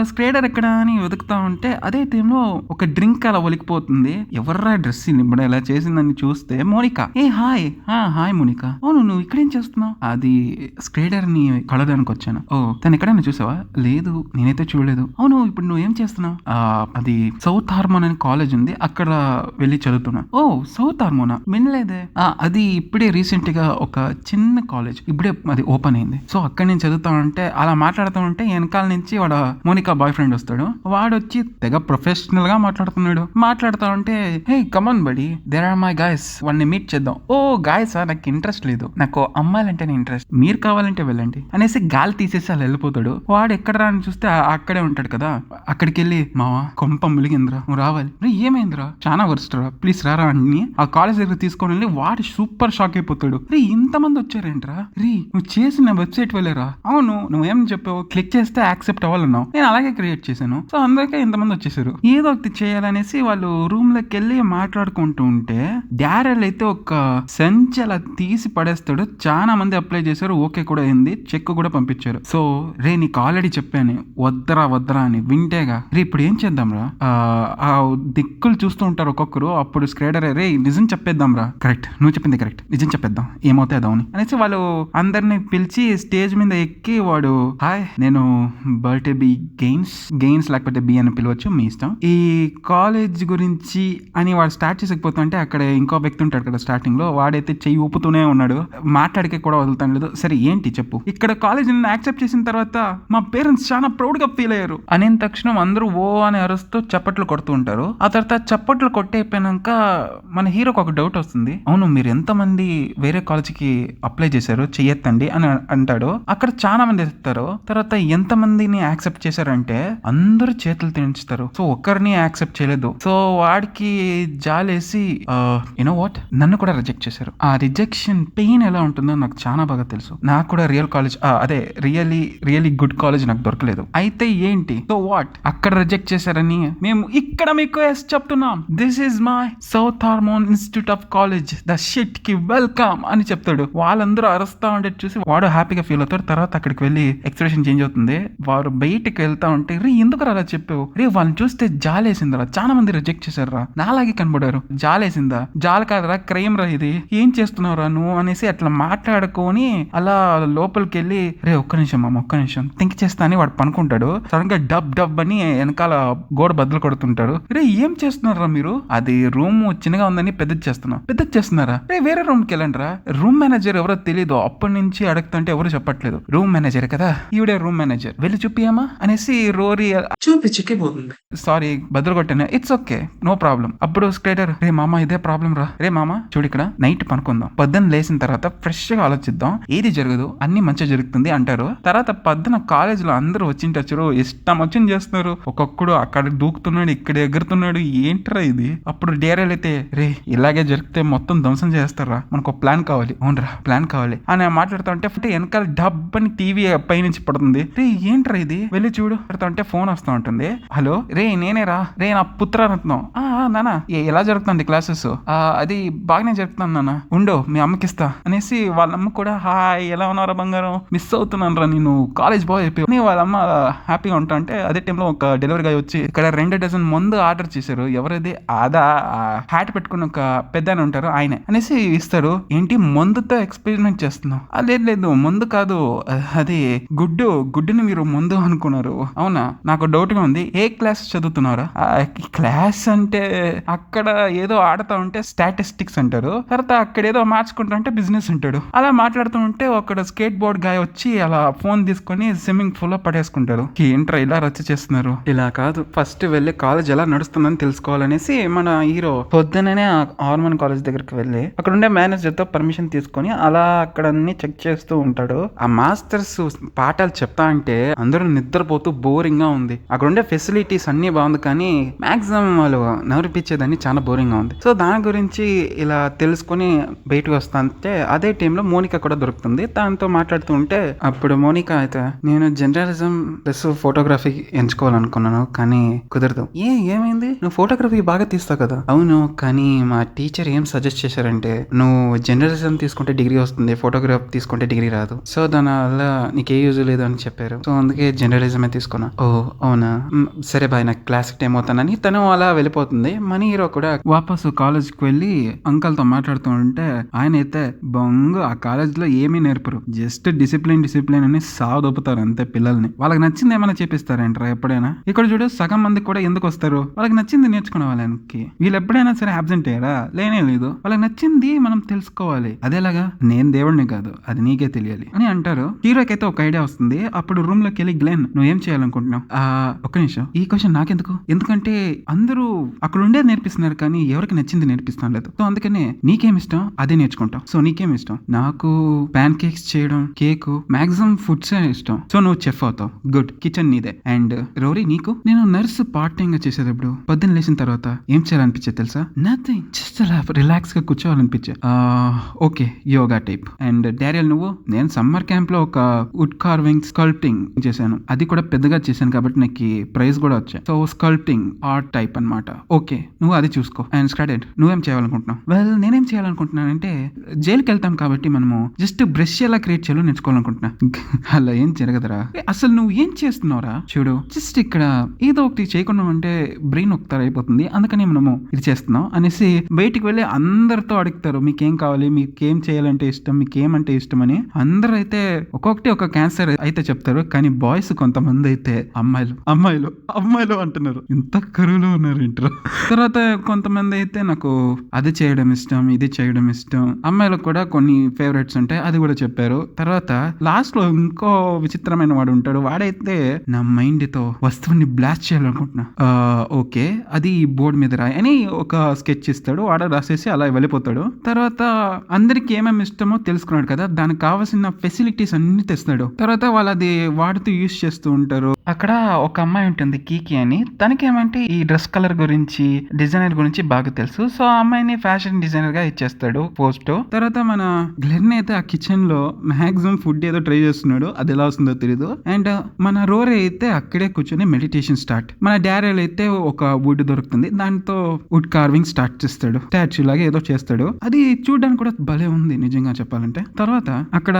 స్క్రేడర్ ఎక్కడ అని వెతుకుతా ఉంటే అదే టైంలో ఒక డ్రింక్ అలా ఒలికిపోతుంది. ఎవర్రా డ్రెస్ నింపడం ఇలా చేసిందని చూస్తే మోనిక. Hi Monica. అవును, నువ్వు ఇక్కడేం చేస్తున్నావు? అది స్క్రేడర్ ని కలవడానికి వచ్చాను. ఓ, తను ఎక్కడైనా చూసావా? లేదు, నేనైతే చూడలేదు. అవును, ఇప్పుడు నువ్వు ఏం చేస్తున్నావు? అది సౌత్ హార్మోన్ అని కాలేజ్ ఉంది, అక్కడ వెళ్ళి చదువుతున్నా. ఓ, సౌత్ హార్మోనా? వినలేదే. అది ఇప్పుడే రీసెంట్ గా ఒక చిన్న కాలేజ్ ఇప్పుడే అది ఓపెన్ అయింది. సో అక్కడ నేను చదువుతా ఉంటే అలా మాట్లాడుతూ ఉంటే వెనకాల నుంచి వాడు మోనికా బాయ్ ఫ్రెండ్ వస్తాడు. వాడు వచ్చి తెగ ప్రొఫెషనల్ గా మాట్లాడుతా ఉంటే, హే కమన్ బడి, దేర్ ఆర్ మై గాయస్, వాడిని మీట్ చేద్దాం. ఓ గాయస్, నాకు ఇంట్రెస్ట్ లేదు, నాకు అమ్మాయిలంటేనే ఇంట్రెస్ట్, మీరు కావాలంటే వెళ్ళండి అనేసి గాలి తీసేసి అలా వెళ్ళిపోతాడు. వాడు ఎక్కడ రా అని చూస్తే అక్కడే ఉంటాడు కదా. అక్కడికి వెళ్ళి, మావా కొంప ములిగిందిరా, నువ్వు రావాలి. ఏమైందిరా? చాలా వర్స్ట్ రా, ప్లీజ్ రారా అని ఆ కాలేజ్ దగ్గర తీసుకొని వెళ్ళి వాడు సూపర్ షాక్ అయిపోతాడు. ఇంతమంది వచ్చారేంట్రా? నువ్వు చేసిన వెబ్సైట్ వెళ్ళారా? అవును, నువ్వేం చెప్పావు? క్లిక్ చేస్తే యాక్సెప్ట్ అవ్వాలన్నావు, నేను అలాగే క్రియేట్ చేశాను. సో అందరికీ ఇంతమంది వచ్చేసారు, ఏదో ఒకటి చేయాలనేసి వాళ్ళు రూమ్ లోకి వెళ్ళి మాట్లాడుకుంటూ ఉంటే డారెల్ అయితే ఒక సంచి అలా తీసి పడేస్తాడు. చాలా మంది అప్లై చేశారు, ఓకే కూడా అయింది, చెక్ కూడా పంపించారు. సో నీకు ఆల్రెడీ చెప్పాను వద్దరా అని, వింటేగా. ఇప్పుడు ఏం చేద్దాం రా? ఆ దిక్కులు చూస్తూ ఉంటారు ఒక్కొక్కరు. అప్పుడు స్క్రేడర్ నిజం చెప్పేద్దాం రా. కరెక్ట్, నువ్వు చెప్పింది కరెక్ట్, నిజం చెప్పేద్దాం, ఏమవుతాయి అనేసి వాళ్ళు అందరిని పిలిచి స్టేజ్ మీద ఎక్కి వాడు, హాయ్, నేను బర్త్డే బి గెయిన్స్ లేకపోతే బి అని పిలవచ్చు, మీ ఇష్టం. ఈ కాలేజ్ గురించి అని వాడు స్టార్ట్ చేసకపోతుంటే అక్కడ ఇంకో వ్యక్తి ఉంటాడు కదా స్టార్టింగ్ లో, వాడైతే చెయ్యి ఊపుతూనే ఉన్నాడు, మాట్లాడికే కూడా వదులుతాను లేదు. సరే ఏంటి చెప్పు? ఇక్కడ కాలేజ్ యాక్సెప్ట్ చేసిన తర్వాత మా పేరెంట్స్ చాలా ప్రౌడ్ గా ఫీల్ అయ్యారు అనే తక్షణం అందరూ ఓ అని అరుస్తూ చప్పట్లు కొడుతూ ఉంటారు. ఆ తర్వాత చప్పట్లు కొట్టయిపోయినాక మన హీరోకి ఒక డౌట్ వస్తుంది. అవును, మీరు ఎంతమంది వేరే కాలేజ్కి అప్లై చేశారు, చెయ్యొద్దండి అని అంటాడు. అక్కడ చాలా మంది ఎత్తారు. తర్వాత ఎంతమందిని యాక్సెప్ట్ చేశారంటే అందరూ చేతులు తెంచుతారు. సో ఒక్కరిని యాక్సెప్ట్ చేయలేదు. సో వాడికి జాలేసి, యూనో వాట్, నన్ను కూడా రిజెక్ట్ చేశారు. ఆ రిజెక్షన్ పెయిన్ ఎలా ఉంటుందో నాకు చాలా బాగా తెలుసు. నాకు కూడా రియల్ కాలేజ్, అదే రియల్లీ గుడ్ కాలేజ్ నాకు దొరకలేదు. అయితే ఏంటి? సో వాట్, అక్కడ రిజెక్ట్ చేశారని మేము ఇక్కడ మీకు చెప్తున్నాం, this is my south hormone institute of college, the shit కి వెల్కమ్ అని చెప్తాడు. వాళ్ళందరూ అరుస్తా ఉంటే చూసి వాడు హ్యాపీగా ఫీల్ అవుతాడు. తర్వాత అక్కడికి వెళ్ళి ఎక్స్ప్రెషన్ చేంజ్ అవుతుంది. వారు బయటికి వెళ్తా ఉంటే, ఎందుకు అలా చెప్పావు? వాళ్ళని చూస్తే జాలేసిందిరా, చాలా మంది రిజెక్ట్ చేశారా, నాలాగే కనబడారు, జాలేసిందా? జాల కాదరా, క్రైమ్ రా ఇది, ఏం చేస్తున్నావురా నువ్వు అనేసి అట్లా మాట్లాడుకొని అలా లోపలికి వెళ్ళి, ఒక్క నిమిషం థింక్ చేస్తా అని వాడు పనుకుంటాడు. సడన్ గా డబ్ అని వెనకాల గోడ బద్దలు కొడుతుంటారు. ఏం చేస్తున్నారా మీరు? అది రూమ్ చిన్నగా ఉందని పెద్దది చేస్తున్నారా? వేరే రూమ్ కి వెళ్ళండి రా. రూమ్ మేనేజర్ ఎవరో తెలీదు, అప్పటి నుంచి అడుగుతుంటే ఎవరు చెప్పట్లేదు. రూమ్ మేనేజర్ కదా, ఈవిడే రూమ్ మేనేజర్, వెళ్ళి చూపియమ్మా అనేసి రోరీ చూపించిపోతుంది. సారీ బదులు కొట్టాను, ఇట్స్ ఓకే, నో ప్రాబ్లం. అప్పుడు స్క్రేటర్, మామ ఇదే ప్రాబ్లం రా. మామ చూడు, ఇక్కడ నైట్ పనుకుందాం, పొద్దున్న లేచిన తర్వాత ఫ్రెష్ గా ఆలోచిద్దాం, ఏది జరగదు, అన్ని మంచిగా జరుగుతుంది అంటారు. తర్వాత పొద్దున కాలేజ్ లో అందరూ వచ్చింటారు, ఇష్టం వచ్చింది చేస్తున్నారు. ఒక్కొక్కడు అక్కడ దూకుతున్నాడు, ఇక్కడ ఎగురుతున్నాడు, ఏంట్రా ఇది? అప్పుడు డేరేల్ అయితే, ఇలాగే జరిగితే మొత్తం ధ్వంసం చేస్తారా, మనకు ప్లాన్ కావాలి. అవునరా, ప్లాన్ కావాలి అని మాట్లాడుతూ ఉంటే వెనకాల డబ్ అని టీవీ పైనుంచి పడుతుంది. ఏంట్రా ఇది, వెళ్ళి చూడు అంటే ఫోన్ వస్తూ ఉంటుంది. హలో నేనే రా, నా పుత్రరత్నం. నానా ఎలా జరుగుతుంది క్లాసెస్? అది బాగానే జరుగుతుంది నాన్న, ఉండు మీ అమ్మకిస్తా అనేసి వాళ్ళమ్మ కూడా, హాయ్ ఎలా ఉన్నారా బంగారం, మిస్ అవుతున్నాను రా నేను, కాలేజ్ బాయ్ అయిపోయి. వాళ్ళమ్మ హ్యాపీగా ఉంటా అంటే అదే టైంలో ఒక డెలివరీ గాయ్ వచ్చి ఇక్కడ 2 డజన్ మందు ఆర్డర్ చేశారు. ఎవరైతే హ్యాట్ పెట్టుకుని ఒక పెద్ద ఉంటారు ఆయనే అనేసి ఇస్తారు. ఏంటి మందుతో ఎక్స్పెరిమెంట్ చేస్తున్నావు? లేదు మందు కాదు, అది గుడ్డుని మీరు మందు అనుకున్నారు. అవునా, నాకు డౌట్ గా ఉంది. ఏ క్లాస్ చదువుతున్నారా? క్లాస్ అంటే అక్కడ ఏదో ఆడుతా ఉంటే స్టాటిస్టిక్స్ అంటారు, తర్వాత అక్కడ ఏదో మార్చుకుంటా ఉంటే బిజినెస్ అంటాడు. అలా మాట్లాడుతూ ఉంటే ఒక స్కేట్ బోర్డ్ గాయ వచ్చి అలా ఫోన్ తీసుకొని స్విమ్మింగ్ పూల్ లో పడేసుకుంటారు. ఏంట్రా ఇలా రచ్చ చేస్తున్నారు? ఇలా కాదు, ఫస్ట్ వెళ్ళి కాలేజ్ ఎలా నడుస్తుందని తెలుసుకోవాలనేసి మన హీరో పొద్దుననే హార్మోన్ కాలేజ్ దగ్గరికి వెళ్ళి అక్కడ ఉండే మేనేజర్ తో పర్మిషన్ తీసుకొని అలా అక్కడ అన్ని చెక్ చేస్తూ ఉంటాడు. ఆ మాస్టర్స్ పాఠాలు చెప్తా అంటే అందరూ నిద్రపోతూ బోరింగ్ గా ఉంది. అక్కడ ఉండే ఫెసిలిటీస్ అన్ని బాగుంది, కానీ మాక్సిమం వాళ్ళు నవరిపించేదాన్ని చాలా బోరింగ్ గా ఉంది. సో దాని గురించి ఇలా తెలుసుకొని బయటకు వస్తా అంటే అదే టైంలో మోనికా కూడా దొరుకుతుంది. దాంతో మాట్లాడుతూ ఉంటే అప్పుడు మోనికా అయితే, నేను జర్నలిజం ప్లస్ ఫోటోగ్రఫీ ఎంచుకోవాలనుకున్నాను కానీ కుదరదు. ఏమైంది? నువ్వు ఫోటోగ్రఫీ బాగా తీస్తావు కదా. అవును, కానీ మా టీచర్ ఏం సజెస్ట్ చేశారంటే, నువ్వు జర్నలిజం తీసుకుంటే డిగ్రీ వస్తుంది, ఫోటోగ్రఫీ తీసుకుంటే డిగ్రీ రాదు, సో దానివల్ల నీకే యూజ్ లేదు అని చెప్పారు. చెప్పారు. సో అందుకే జర్నలిజమే తీసుకున్నా. ఓ అవునా, సరే బాయ్, నాకు క్లాసిక్ టైం అవుతానని తను అలా వెళ్ళిపోతుంది. మనీ హీరో కూడా వాపసు కాలేజ్ కి వెళ్ళి అంకల్ తో మాట్లాడుతూ ఉంటే ఆయన అయితే బొంగు ఆ కాలేజ్ లో ఏమీ నేర్పరు, జస్ట్ డిసిప్లిన్ అని సావదొప్పుతారు అంతే పిల్లల్ని. వాళ్ళకి నచ్చింది ఏమైనా చేపిస్తారంటారా ఎప్పుడైనా? ఇక్కడ చూడు, సగం మంది కూడా ఎందుకు వస్తారు, వాళ్ళకి నచ్చింది నేర్చుకునే వాళ్ళకి. వీళ్ళు ఎప్పుడైనా సరే అబ్సెంట్ అయ్యారా? లేనే లేదు. వాళ్ళకి నచ్చింది మనం తెలుసుకోవాలి. అదేలాగా నేను దేవుడిని కాదు, అది నీకే తెలియాలి అని అంటారు. హీరోకి అయితే ఒక ఐడియా వస్తుంది. అప్పుడు రూమ్ లోకి వెళ్ళి, గ్లెన్ నువ్వేం చేయాలనుకుంటున్నావు? ఒక్క నిమిషం, ఈ క్వశ్చన్ నాకెందుకు, ఎందుకంటే అందరూ అక్కడ ఉండేది నేర్పిస్తున్నారు కానీ ఎవరికి నచ్చింది నేర్పిస్తాం లేదు. సో అందుకనే నీకేం ఇష్టం అదే నేర్చుకుంటాం. సో నీకేం ఇష్టం? నాకు ప్యాన్ కేక్స్ చేయడం, కేక్, మాక్సిమం ఫుడ్స్ ఇష్టం. సో నువ్వు చెఫ్ అవుతావు, గుడ్, కిచెన్ నీదే. అండ్ రోరీ నీకు? నేను నర్సు పార్ట్ టైం గా చేసేటప్పుడు పొద్దున్న లేచిన తర్వాత ఏం చేయాలనిపించే తెలుసా? నథింగ్, జస్ట్ అలా రిలాక్స్ గా కూర్చోవాలనిపించే. Okay, yoga type. And Daryl నువ్వు? నేను సమ్మర్ క్యాంప్ లో ఒక వుడ్ కార్వింగ్ స్కల్ప్టింగ్ చేశాను. అది కూడా పెద్దగా చేశాను కాబట్టి నాకు ప్రైజ్ కూడా వచ్చాయి. సో స్కల్ప్టింగ్ ఆర్ట్ టైప్ అన్నమాట. ఓకే, నువ్వు అది చూసుకో. అండ్ స్టడెంట్ నువ్వేం చేయాలనుకుంటున్నావు? వెల్ నేనేం చేయాలనుకుంటున్నానంటే జైలుకి వెళ్తాం కాబట్టి మనము జస్ట్ బ్రష్ ఎలా క్రియేట్ చేయాలో నేర్చుకోవాలనుకుంటున్నా. అలా ఏం జరగదురా. అసలు నువ్వు ఏం చేస్తున్నావురా? చూడు, జస్ట్ ఇక్కడ ఏదో ఒకటి చేయకుండా అంటే బ్రెయిన్ ఒకసారి అయిపోతుంది, అందుకని మనము ఇది చేస్తున్నాం అనేసి బయటికి వెళ్ళి అందరితో అడుగుతారు మీకేం కావాలి, మీకేం చేయాలంటే ఇష్టం, మీకేమంటే ఇష్టం అని. అందరూ అయితే ఒక్కొక్కటి ఒక క్యాన్సర్ అయితే చెప్తారు, కానీ బాయ్స్ కొంతమంది అయితే అమ్మాయిలు అమ్మాయిలు అమ్మాయిలు అంటున్నారు. ఇంత కరువులో ఉన్నారు ఇంట్లో. తర్వాత కొంతమంది అయితే నాకు అది చేయడం ఇష్టం, ఇది చేయడం ఇష్టం. అమ్మాయిలకు కూడా కొన్ని ఫేవరెట్స్ ఉంటాయి, అది కూడా చెప్పారు. తర్వాత లాస్ట్ లో ఇంకో విచిత్రమైన వాడు ఉంటాడు. వాడైతే నా మైండ్ తో వస్తువుని బ్లాస్ట్ చేయాలనుకుంటున్నా. ఓకే, అది బోర్డు మీద రాయి అని ఒక స్కెచ్ ఇస్తాడు. వాడు రాసేసి అలా వెళ్ళిపోతాడు. తర్వాత అందరికి ఏమేమి ఇష్టమో తెలుసుకున్నాడు కదా, దానికి కావాల్సిన ఫెసిలిటీస్ అన్ని తెస్తాడు. తర్వాత వాళ్ళు అది వాడుతూ యూజ్ చేస్తూ ఉంటారు. అక్కడ ఒక అమ్మాయి ఉంటుంది కీకి అని. తనకేమంటే ఈ డ్రెస్ కలర్ గురించి, డిజైనర్ గురించి బాగా తెలుసు. సో ఆ అమ్మాయిని ఫ్యాషన్ డిజైనర్ గా ఇచ్చేస్తాడు పోస్ట్. తర్వాత మన గ్లెన్ అయితే ఆ కిచెన్ లో మాక్సిమం ఫుడ్ ఏదో ట్రై చేస్తున్నాడు, అది ఎలా వస్తుందో తెలియదు. అండ్ మన రోరే అయితే అక్కడే కూర్చొని మెడిటేషన్ స్టార్ట్. మన డారియల్ అయితే ఒక వుడ్ దొరుకుతుంది, దాంతో వుడ్ కార్వింగ్ స్టార్ట్ చేస్తాడు. స్టాచ్యూ లాగా ఏదో చేస్తాడు. అది చూడడానికి కూడా భలే ఉంది నిజంగా చెప్పాలంటే. తర్వాత అక్కడ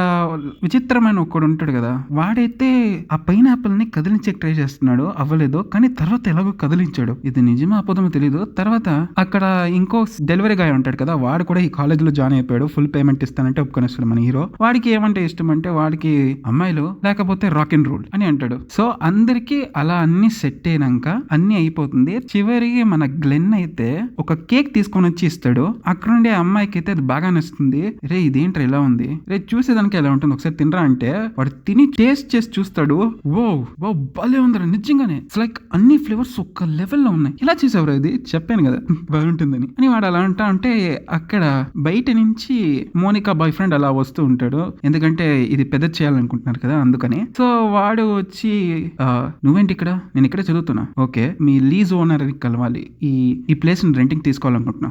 విచిత్రమైన ఒక్కడు ఉంటాడు కదా, వాడైతే ఆ పైనాపిల్ ని కదిలించే ట్రై చేస్తున్నాడు, అవ్వలేదు. కానీ తర్వాత ఎలాగో కదిలించాడు. ఇది నిజమా అబద్ధమో తెలియదు. తర్వాత అక్కడ ఇంకో డెలివరీ గాయ్ ఉంటాడు కదా, వాడు కూడా ఈ కాలేజ్ లో జాయిన్ అయిపోయాడు. ఫుల్ పేమెంట్ ఇస్తానంటే ఒప్పుకొనేస్తాడు మన హీరో. వాడికి ఏమంటే ఇష్టం అంటే వాడికి అమ్మాయిలు లేకపోతే రాక్ అండ్ రోల్ అని అంటాడు. సో అందరికి అలా అన్ని సెట్ అయినాక అన్ని అయిపోతుంది. చివరికి మన గ్లెన్ అయితే ఒక కేక్ తీసుకొని వచ్చి ఇస్తాడు. అక్కడ ఉండే అమ్మాయికి అయితే అది బాగా నచ్చుతుంది. రే ఇదేంట్రా ఇలా ఉంది, రే చూసేదానికి ఎలా ఉంటుంది, ఒకసారి తినరా అంటే వాడు తిని టేస్ట్ చేసి చూస్తాడు. ఓ ఓ భలే ఉందిరా నిజంగానే, ఇట్స్ లైక్ అన్ని ఫ్లేవర్స్ ఒక్క లెవెల్లో ఉన్నాయి. ఇలా చేసావురా, ఇది చెప్పాను కదా బాగుంటుందని అని వాడు అలా అంటా అంటే అక్కడ బయట నుంచి మోనికా బాయ్ ఫ్రెండ్ అలా వస్తూ ఉంటాడు. ఎందుకంటే ఇది పెద్ద చేయాలనుకుంటున్నారు కదా అందుకని. సో వాడు వచ్చి నువ్వేంటి ఇక్కడ, నేను ఇక్కడే చదువుతున్నా. ఓకే, మీ లీజ్ ఓనర్ కలవాలి, ఈ ప్లేస్ ని రెంటింగ్ తీసుకోవాలనుకుంటున్నా.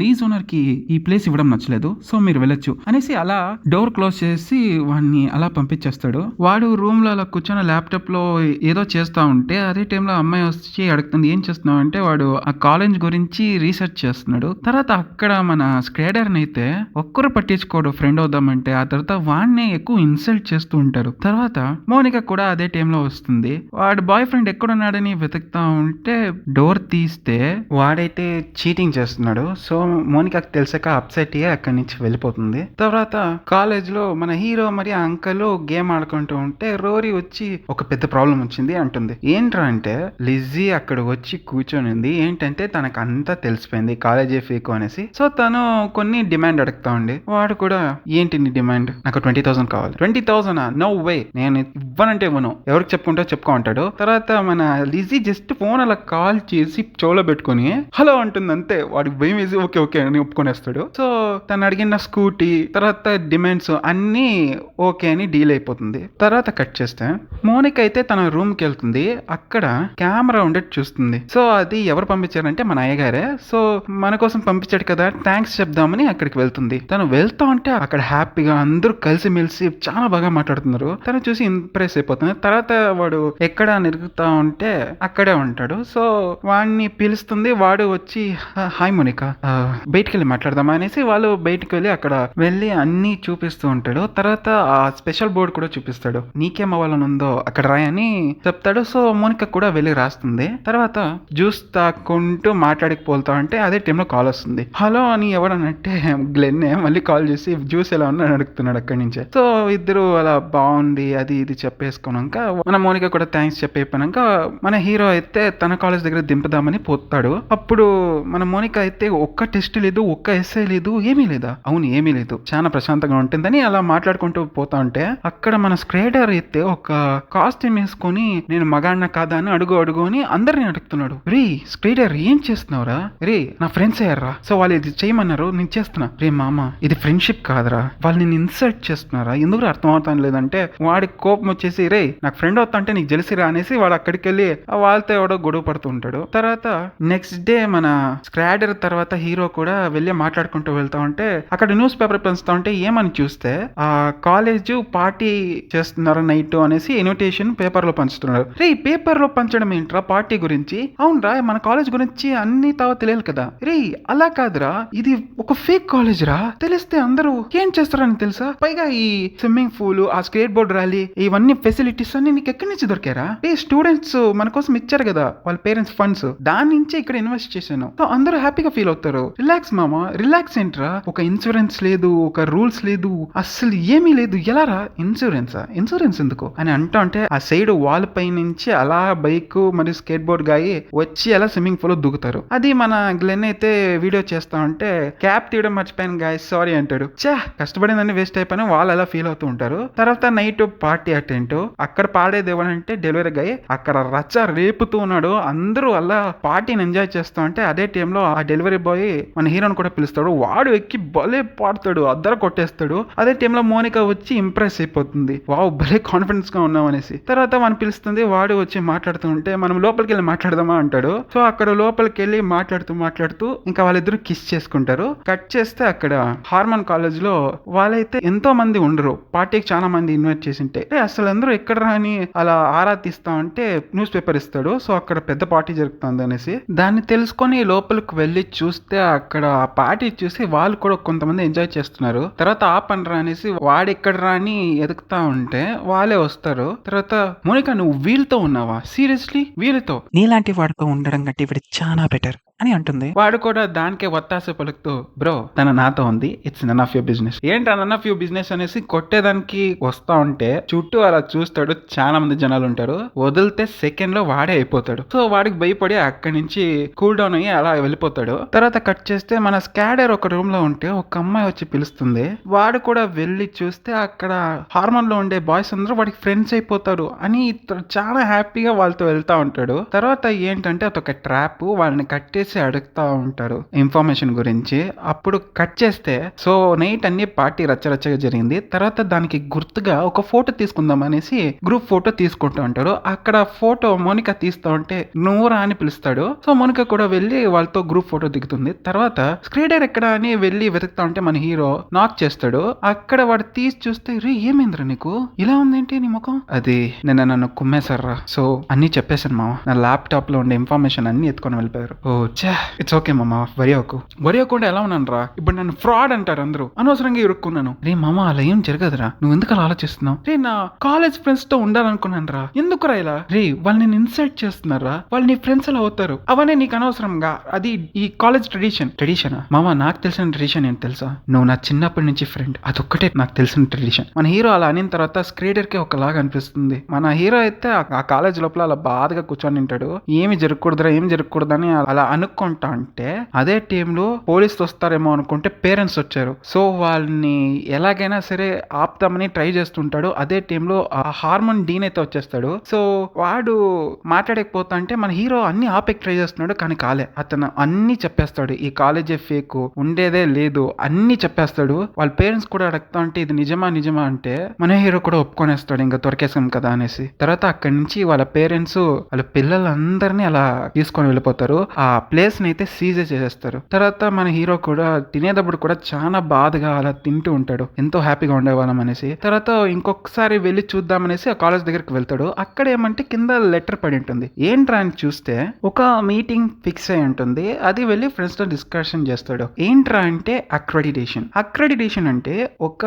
లీజ్ ఓనర్ కి ఈ ప్లేస్ ఇవ్వడం నచ్చలేదు, సో మీరు వెళ్ళొచ్చు అనేసి అలా డోర్ క్లోజ్ చేసి వాడిని అలా పంపించేస్తాడు. వాడు రూమ్ లో అలా కూర్చొని ల్యాప్టాప్ లో ఏదో చేస్తా ఉంటే అదే టైంలో అమ్మాయి వచ్చి అడుగుతుంది ఏం చేస్తున్నావు అంటే వాడు ఆ కాలేజ్ గురించి రీసెర్చ్ చేస్తున్నాడు. తర్వాత అక్కడ మన స్క్రేడర్ అయితే ఒక్కరు పట్టించుకోడు ఫ్రెండ్ అవుదామంటే. ఆ తర్వాత వాడిని ఎక్కువ ఇన్సల్ట్ చేస్తూ ఉంటారు. తర్వాత మోనికా కూడా అదే టైంలో వస్తుంది. వాడు బాయ్ ఫ్రెండ్ ఎక్కడున్నాడని వెతుకుతా ఉంటే డోర్ తీస్తే వాడైతే చీటింగ్ చేస్తున్నాడు. సో మోనికాకి తెలిసాక అప్సెట్ అయ్యి అక్కడి నుంచి వెళ్ళిపోతుంది. తర్వాత కాలేజ్ లో మన హీరో మరి అంకల్ గేమ్ ఆడుకుంటూ ఉంటే రోరీ వచ్చి ఒక పెద్ద ప్రాబ్లం వచ్చింది అంటుంది. ఏంట్రా అంటే లిజీ అక్కడ వచ్చి కూర్చొనింది. ఏంటంటే తనకు అంతా తెలిసిపోయింది కాలేజీ ఫేక్ అనేసి. సో తను కొన్ని డిమాండ్ అడుగుతా ఉండి వాడు కూడా ఏంటి నీ డిమాండ్, నాకు 20,000 కావాలి. 20,000 నో వే, నేను ఇవ్వనంటే ఇవ్వను, ఎవరికి చెప్పుకుంటా చెప్పుకో అంటాడు. తర్వాత మన లిజీ జస్ట్ ఫోన్ అలా కాల్ చేసి చెవులో పెట్టుకుని హలో అంటుంది అంతే. వాడికి భయం వేసి ఓకే ఓకే అని ఒప్పుకొనేస్తాడు. సో తను అడిగిన స్కూటీ తర్వాత డిమాండ్స్ అన్ని ఓకే అని డీల్ అయిపోతుంది. తర్వాత కట్ చేస్తే మోనిక అయితే తన రూమ్ కి వెళ్తుంది. అక్కడ కెమెరా ఉండేది చూస్తుంది. సో అది ఎవరు పంపించారంటే మన అయ్యగారే. సో మన కోసం పంపించాడు కదా థ్యాంక్స్ చెప్దామని అక్కడికి వెళ్తుంది. తను వెళ్తా ఉంటే అక్కడ హ్యాపీగా అందరూ కలిసి మెలిసి చాలా బాగా మాట్లాడుతున్నారు. తను చూసి ఇంప్రెస్ అయిపోతుంది. తర్వాత వాడు ఎక్కడ నిరుగుతా ఉంటే అక్కడే ఉంటాడు. సో వాడిని పిలుస్తుంది. వాడు వచ్చి హాయ్ మోనిక బయటికి వెళ్ళి మాట్లాడదామా అనేసి వాళ్ళు బయటికి వెళ్ళి అక్కడ వెళ్ళి అన్ని చూపిస్తూ ఉంటాడు. తర్వాత ఆ స్పెషల్ బోర్డ్ కూడా చూపిస్తాడు. నీకేం అవ్వాలని ఉందో అక్కడ రాయని చెప్తాడు. సో మోనిక కూడా వెళ్ళి రాస్తుంది. తర్వాత జ్యూస్ తాక్కుంటూ మాట్లాడిపోతా అంటే అదే టైంలో కాల్ వస్తుంది. హలో అని ఎవడనంటే గ్లెన్నే మళ్ళీ కాల్ చేసి జ్యూస్ ఎలా ఉన్నా అడుగుతున్నాడు అక్కడి నుంచే. సో ఇద్దరు అలా బాగుంది అది ఇది చెప్పేసుకున్నాక మన మోనిక కూడా థ్యాంక్స్ చెప్పేపోయినాక మన హీరో అయితే తన కాలేజ్ దగ్గర దింపుదామని పోతాడు. అప్పుడు మన మోనిక అయితే ఒక్క టెస్ట్ లేదు, ఒక్క ఎస్ఐ లేదు, ఏమీ లేదా. అవును ఏమీ లేదు, చాలా ప్రశాంతంగా ఉంటుందని అలా మాట్లాడుకుంటూ పోతా ఉంటే అక్కడ మన స్క్రేడర్ అయితే ఒక కాస్ట్యూమ్ వేసుకొని నేను మగాడిన కాదా అని అడుగు అని అందరిని అడుగుతున్నాడు. రే స్క్రేడర్ ఏం చేస్తున్నావురా? రే నా ఫ్రెండ్స్ అయ్యారా, సో వాళ్ళు ఇది చేయమన్నారు నేను చేస్తున్నా. రే మామ ఇది ఫ్రెండ్షిప్ కాదురా, వాళ్ళు నేను ఇన్సల్ట్ చేస్తున్నారా, ఎందుకు అర్థం అవుతాను లేదంటే వాడికి కోపం వచ్చేసి రే నాకు ఫ్రెండ్ అవుతా అంటే నీకు జెలసిరా అనేసి వాడు అక్కడికి వెళ్ళి వాళ్ళతో ఎవడో గొడవ పడుతూ ఉంటాడు. తర్వాత నెక్స్ట్ డే మన స్క్రాడర్ తర్వాత హీరో కూడా వెళ్ళి మాట్లాడుకుంటూ వెళ్తా ఉంటే అక్కడ న్యూస్ పేపర్ పెంచుతా ఉంటే ఏమని చూస్తే ఆ కాలేజ్ పార్టీ చేస్తున్నారు నైట్ అనేసి ఇన్విటేషన్ పేపర్ లో పంచుతున్నారు. రే ఈ పేపర్ లో పంచడం ఏంట్రా పార్టీ గురించి? అవునరా మన కాలేజ్ గురించి అన్ని తావ తెలియాలి కదా. రే అలా కాదురా, ఇది ఒక ఫేక్ కాలేజ్ రా, తెలిస్తే అందరూ ఏం చేస్తారని తెలుసా? పైగా ఈ స్విమ్మింగ్ పూల్, ఆ స్కేట్ బోర్డ్ ర్యాలీ, ఇవన్నీ ఫెసిలిటీస్ అన్ని నీకు ఎక్కడి నుంచి దొరికారా? ఈ స్టూడెంట్స్ మన కోసం ఇచ్చారు కదా వాళ్ళ పేరెంట్స్ ఫండ్స్, దాని నుంచి ఇక్కడ ఇన్వెస్ట్ చేశాను. సో అందరూ హ్యాపీగా ఫీల్ అవుతారు. రిలాక్స్ మామా, రిలాక్స్ ఏంట్రా, ఒక ఇన్సూరెన్స్ లేదు, ఒక రూల్స్ లేదు, అస్సలు ఏమీ లేదు. ఎలా రా ఇన్సూరెన్స్ ఎందుకు అని అంటా అంటే ఆ సైడ్ వాల్ పై నుంచి అలా బైక్ మరియు స్కేట్ బోర్డ్ గాయి వచ్చి అలా స్విమ్మింగ్ పూల్ దిగుతారు. అది మన గ్లెన్ అయితే వీడియో చేస్తా ఉంటే క్యాప్ తీయడం మర్చిపోయాను గాయస్ సారీ అంటాడు. కష్టపడిందని వేస్ట్ అయిపోయినా వాళ్ళు అలా ఫీల్ అవుతూ ఉంటారు. తర్వాత నైట్ పార్టీ అటెంట్ అక్కడ పాడేది ఎవరంటే డెలివరీ గాయ్ అక్కడ రచ్చ రేపుతూ ఉన్నాడు. అందరూ అలా పార్టీని ఎంజాయ్ చేస్తూ ఉంటే అదే టైంలో ఆ డెలివరీ బాయ్ మన హీరోని కూడా పిలుస్తాడు. వాడు ఎక్కి భలే పాడతాడు, అద్దరు కొట్టేస్తాడు. అదే టైంలో మోనిక వచ్చి ఇంప్రెస్ అయిపోతుంది, వావ్ భలే కాన్ఫిడెన్స్ గా ఉన్నాం అనేసి. తర్వాత మనం పిలుస్తుంది, వాడు వచ్చి మాట్లాడుతూ ఉంటే మనం లోపలికి వెళ్ళి మాట్లాడదామా అంటాడు. సో అక్కడ లోపలికి వెళ్ళి మాట్లాడుతూ ఇంకా వాళ్ళిద్దరు కిస్ చేసుకుంటారు. కట్ చేస్తే అక్కడ హార్మోన్ కాలేజ్ లో వాళ్ళైతే ఎంతో మంది ఉండరు, పార్టీకి చాలా మంది ఇన్వైట్ చేసి ఉంటే అసలు అందరూ ఎక్కడ రాని అలా ఆరా తీస్తా ఉంటే న్యూస్ పేపర్ ఇస్తాడు. సో అక్కడ పెద్ద పార్టీ జరుగుతుంది అనేసి దాన్ని తెలుసుకొని లోపలికి వెళ్ళి చూస్తే అక్కడ ఆ పార్టీ చూసి వాళ్ళు కూడా కొంతమంది ఎంజాయ్ చేస్తున్నారు. తర్వాత ఆ పని రా అనేసి వాడెక్కడ రాని ఎదుగుతా ఉంటే వాళ్ళే వస్తారు. తర్వాత మోనిక నువ్వు వీళ్ళతో ఉన్నావా, సీరియస్లీ వీళ్ళతో నీలాంటి వాడితో ఉండడం కంటే ఇవి చాలా బెటర్ అని అంటుంది. వాడు కూడా దానికే వత్తాస పలుకుతూ బ్రో తన నాతో ఉంది, it's none of your business. ఏంటి నన్ ఆఫ్ యువర్ బిజినెస్ అనేసి కొట్టేదానికి వస్తా ఉంటే చుట్టూ అలా చూస్తాడు, చాలా మంది జనాలు ఉంటారు. వదిలితే సెకండ్ లో వాడే అయిపోతాడు. సో వాడికి భయపడి అక్కడి నుంచి కూల్ డౌన్ అయ్యి అలా వెళ్ళిపోతాడు. తర్వాత కట్ చేస్తే మన స్కాడర్ ఒక రూమ్ లో ఉంటే ఒక అమ్మాయి వచ్చి పిలుస్తుంది. వాడు కూడా వెళ్ళి చూస్తే అక్కడ హార్మోన్ లో ఉండే బాయ్స్ అందరూ వాడికి ఫ్రెండ్స్ అయిపోతారు అని చాలా హ్యాపీగా వాళ్ళతో వెళ్తా ఉంటాడు. తర్వాత ఏంటంటే అదొక ట్రాప్, వాళ్ళని కట్టేసి అడుగుతా ఉంటారు ఇన్ఫర్మేషన్ గురించి. అప్పుడు కట్ చేస్తే సో నైట్ అన్ని పార్టీ రచ్చరచ్చగా జరిగింది. తర్వాత దానికి గుర్తుగా ఒక ఫోటో తీసుకుందాం అనేసి గ్రూప్ ఫోటో తీసుకుంటూ ఉంటారు. అక్కడ ఫోటో మోనిక తీస్తా ఉంటే నూరా అని పిలుస్తాడు. సో మోనిక కూడా వెళ్ళి వాళ్ళతో గ్రూప్ ఫోటో దిగుతుంది. తర్వాత స్క్రీడర్ ఎక్కడ అని వెళ్ళి వెతుకుతా ఉంటే మన హీరో నాక్ చేస్తాడు. అక్కడ వాడు తీసి చూస్తే రే ఏమైందిరా నీకు ఇలా ఉందేంటి నీ ముఖం? అది నిన్న నన్ను కుమ్మేశారా, సో అన్ని చెప్పేశాను మామ, నా ల్యాప్టాప్ లో ఉండే ఇన్ఫర్మేషన్ అన్ని ఎత్తుకొని వెళ్ళిపోయారు. ఓ ఇట్స్ ఓకే మామ, వరియకుండా ఎలా ఉన్నాను రా, ఇప్పుడు నన్ను ఫ్రాడ్ అంటారు అందరూ, అనవసరంగా ఇరుక్కున్నాను. రే మామ అలా ఏం జరగదురా, నువ్వు ఎందుకు అలా ఆలోచిస్తున్నావు? రే నా కాలేజ్ ఫ్రెండ్స్ తో ఉండాలనుకున్నాను రా, ఎందుకు రా ఇలా? రే వాళ్ళు నేను ఇన్సల్ట్ చేస్తున్నారా, వాళ్ళు నీ ఫ్రెండ్స్ అలా అవుతారు, అవన్నీ నీకు అనవసరంగా, అది ఈ కాలేజ్ ట్రెడిషనా మామ? నాకు తెలిసిన ట్రెడిషన్ ఏంటి తెలుసా, నువ్వు నా చిన్నప్పటి నుంచి ఫ్రెండ్, అదొక్కటే నాకు తెలిసిన ట్రెడిషన్. మన హీరో అలా అనిన తర్వాత స్క్రీడర్ కి ఒకలాగా అనిపిస్తుంది. మన హీరో అయితే ఆ కాలేజ్ లోపల అలా బాధగా కూర్చొని ఉంటాడు. ఏమి జరగకూడదని అలా అనుకుంటా అంటే అదే టైంలో పోలీసులు వస్తారేమో అనుకుంటే పేరెంట్స్ వచ్చారు. సో వాళ్ళని ఎలాగైనా సరే ఆపుతామని ట్రై చేస్తుంటాడు. అదే టైంలో ఆ హార్మోన్ డీన్ అయితే వచ్చేస్తాడు. సో వాడు మాట్లాడకపోతా అంటే మన హీరో అన్ని ఆపేకి ట్రై చేస్తున్నాడు, కానీ కాలే. అతను అన్ని చెప్పేస్తాడు, ఈ కాలేజే ఫేక్, ఉండేదే లేదు, అన్ని చెప్పేస్తాడు. వాళ్ళ పేరెంట్స్ కూడా అడుగుతా అంటే ఇది నిజమా అంటే మన హీరో కూడా ఒప్పుకొనేస్తాడు, ఇంకా దొరికేసాం కదా అనేసి. తర్వాత అక్కడి నుంచి వాళ్ళ పేరెంట్స్ వాళ్ళ పిల్లలందరినీ అలా తీసుకొని వెళ్ళిపోతారు. ఆ ప్లేస్ ని అయితే సీజ్ చేసేస్తారు. తర్వాత మన హీరో కూడా తినేటప్పుడు కూడా చాలా బాధగా అలా తింటూ ఉంటాడు, ఎంతో హ్యాపీగా ఉండేవాళ్ళం అనేసి. తర్వాత ఇంకొకసారి వెళ్ళి చూద్దామనేసి ఆ కాలేజ్ దగ్గరికి వెళ్తాడు. అక్కడ ఏమంటే కింద లెటర్ పడి ఉంటుంది. ఏంట్రా అని చూస్తే ఒక మీటింగ్ ఫిక్స్ అయి ఉంటుంది. అది వెళ్ళి ఫ్రెండ్స్ తో డిస్కషన్ చేస్తాడు. ఏంట్రా అంటే అక్రెడిటేషన్ అంటే ఒక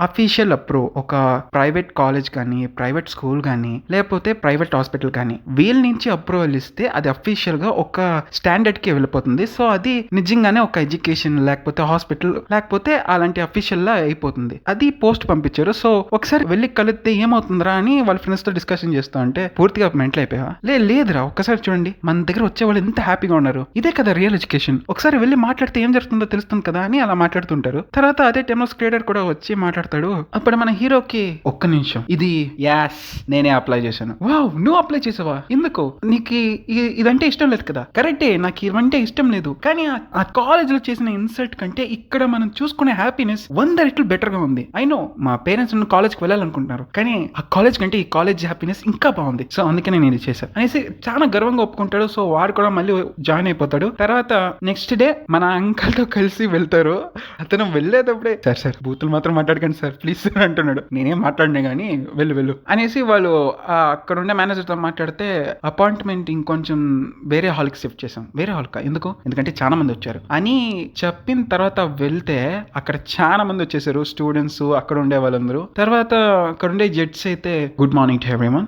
అఫీషియల్ అప్రూవ్, ఒక ప్రైవేట్ కాలేజ్ కానీ ప్రైవేట్ స్కూల్ కానీ లేకపోతే ప్రైవేట్ హాస్పిటల్ కానీ వీళ్ళ నుంచి అప్రూవల్ ఇస్తే అది అఫీషియల్ గా ఒక స్టాండర్డ్ కి వెళ్ళిపోతుంది. సో అది నిజంగానే ఒక ఎడ్యుకేషన్ లేకపోతే హాస్పిటల్ లేకపోతే అలాంటి అఫీషియల్ లా అయిపోతుంది. అది పోస్ట్ పంపించారు. సో ఒకసారి వెళ్ళి కలిస్తే ఏమవుతుందిరా అని వాళ్ళ ఫ్రెండ్స్ తో డిస్కషన్ చేస్తా అంటే పూర్తిగా మెంటల్ అయిపోయా. లేదురా ఒక్కసారి చూడండి, మన దగ్గర వచ్చే వాళ్ళు ఎంత హ్యాపీగా ఉన్నారు, ఇదే కదా రియల్ ఎడ్యుకేషన్, ఒకసారి వెళ్ళి మాట్లాడితే ఏం జరుగుతుందో తెలుస్తుంది కదా అని అలా మాట్లాడుతుంటారు. తర్వాత అదే టైంలో స్క్రీడర్ కూడా వచ్చి మాట్లాడతాడు. అప్పుడు మన హీరోకి ఒక్క నిమిషం, ఇది యాస్ నేనే అప్లై చేశాను. వావ్, నువ్వు అప్లై చేసావా? ఎందుకు? నీకు ఇదంటే ఇష్టం లేదు కదా? కరెక్టే, నాకు ఇవంటే ఇష్టం లేదు, కానీ ఆ కాలేజ్ లో చేసిన ఇన్సల్ట్ కంటే ఇక్కడ మనం చూసుకునే హ్యాపీనెస్ 100 రెట్లు బెటర్ గా ఉంది. అయినో మా పేరెంట్స్ కాలేజ్ కి వెళ్ళాలనుకుంటున్నారు, కానీ ఆ కాలేజ్ కంటే ఈ కాలేజ్ హ్యాపీనెస్ ఇంకా బాగుంది, సో అందుకనే నేను ఇది చేశాను అనేసి చాలా గర్వంగా ఒప్పుకుంటాడు. సో వాడు కూడా మళ్ళీ జాయిన్ అయిపోతాడు. తర్వాత నెక్స్ట్ డే మన అంకల్ తో కలిసి వెళ్తారు. అతను వెళ్ళేటప్పుడే సార్ బూతులు మాత్రం మాట్లాడకండి సార్ ప్లీజ్ సార్ అంటున్నాడు. నేనేం మాట్లాడినా గానీ వెళ్ళు అనేసి వాళ్ళు అక్కడ ఉండే మేనేజర్ తో మాట్లాడితే అపాయింట్మెంట్ ఇంకొంచెం వేరే హాల్ కి షిఫ్ట్ చేసాం. వేరే హాల్ కా? ఎందుకంటే చాలా మంది వచ్చారు అని చెప్పిన తర్వాత వెళ్తే అక్కడ చాలా మంది వచ్చేసారు, స్టూడెంట్స్, అక్కడ ఉండే వాళ్ళందరూ. తర్వాత అక్కడ ఉండే జడ్జ్ అయితే గుడ్ మార్నింగ్ టు ఎవ్రీవన్,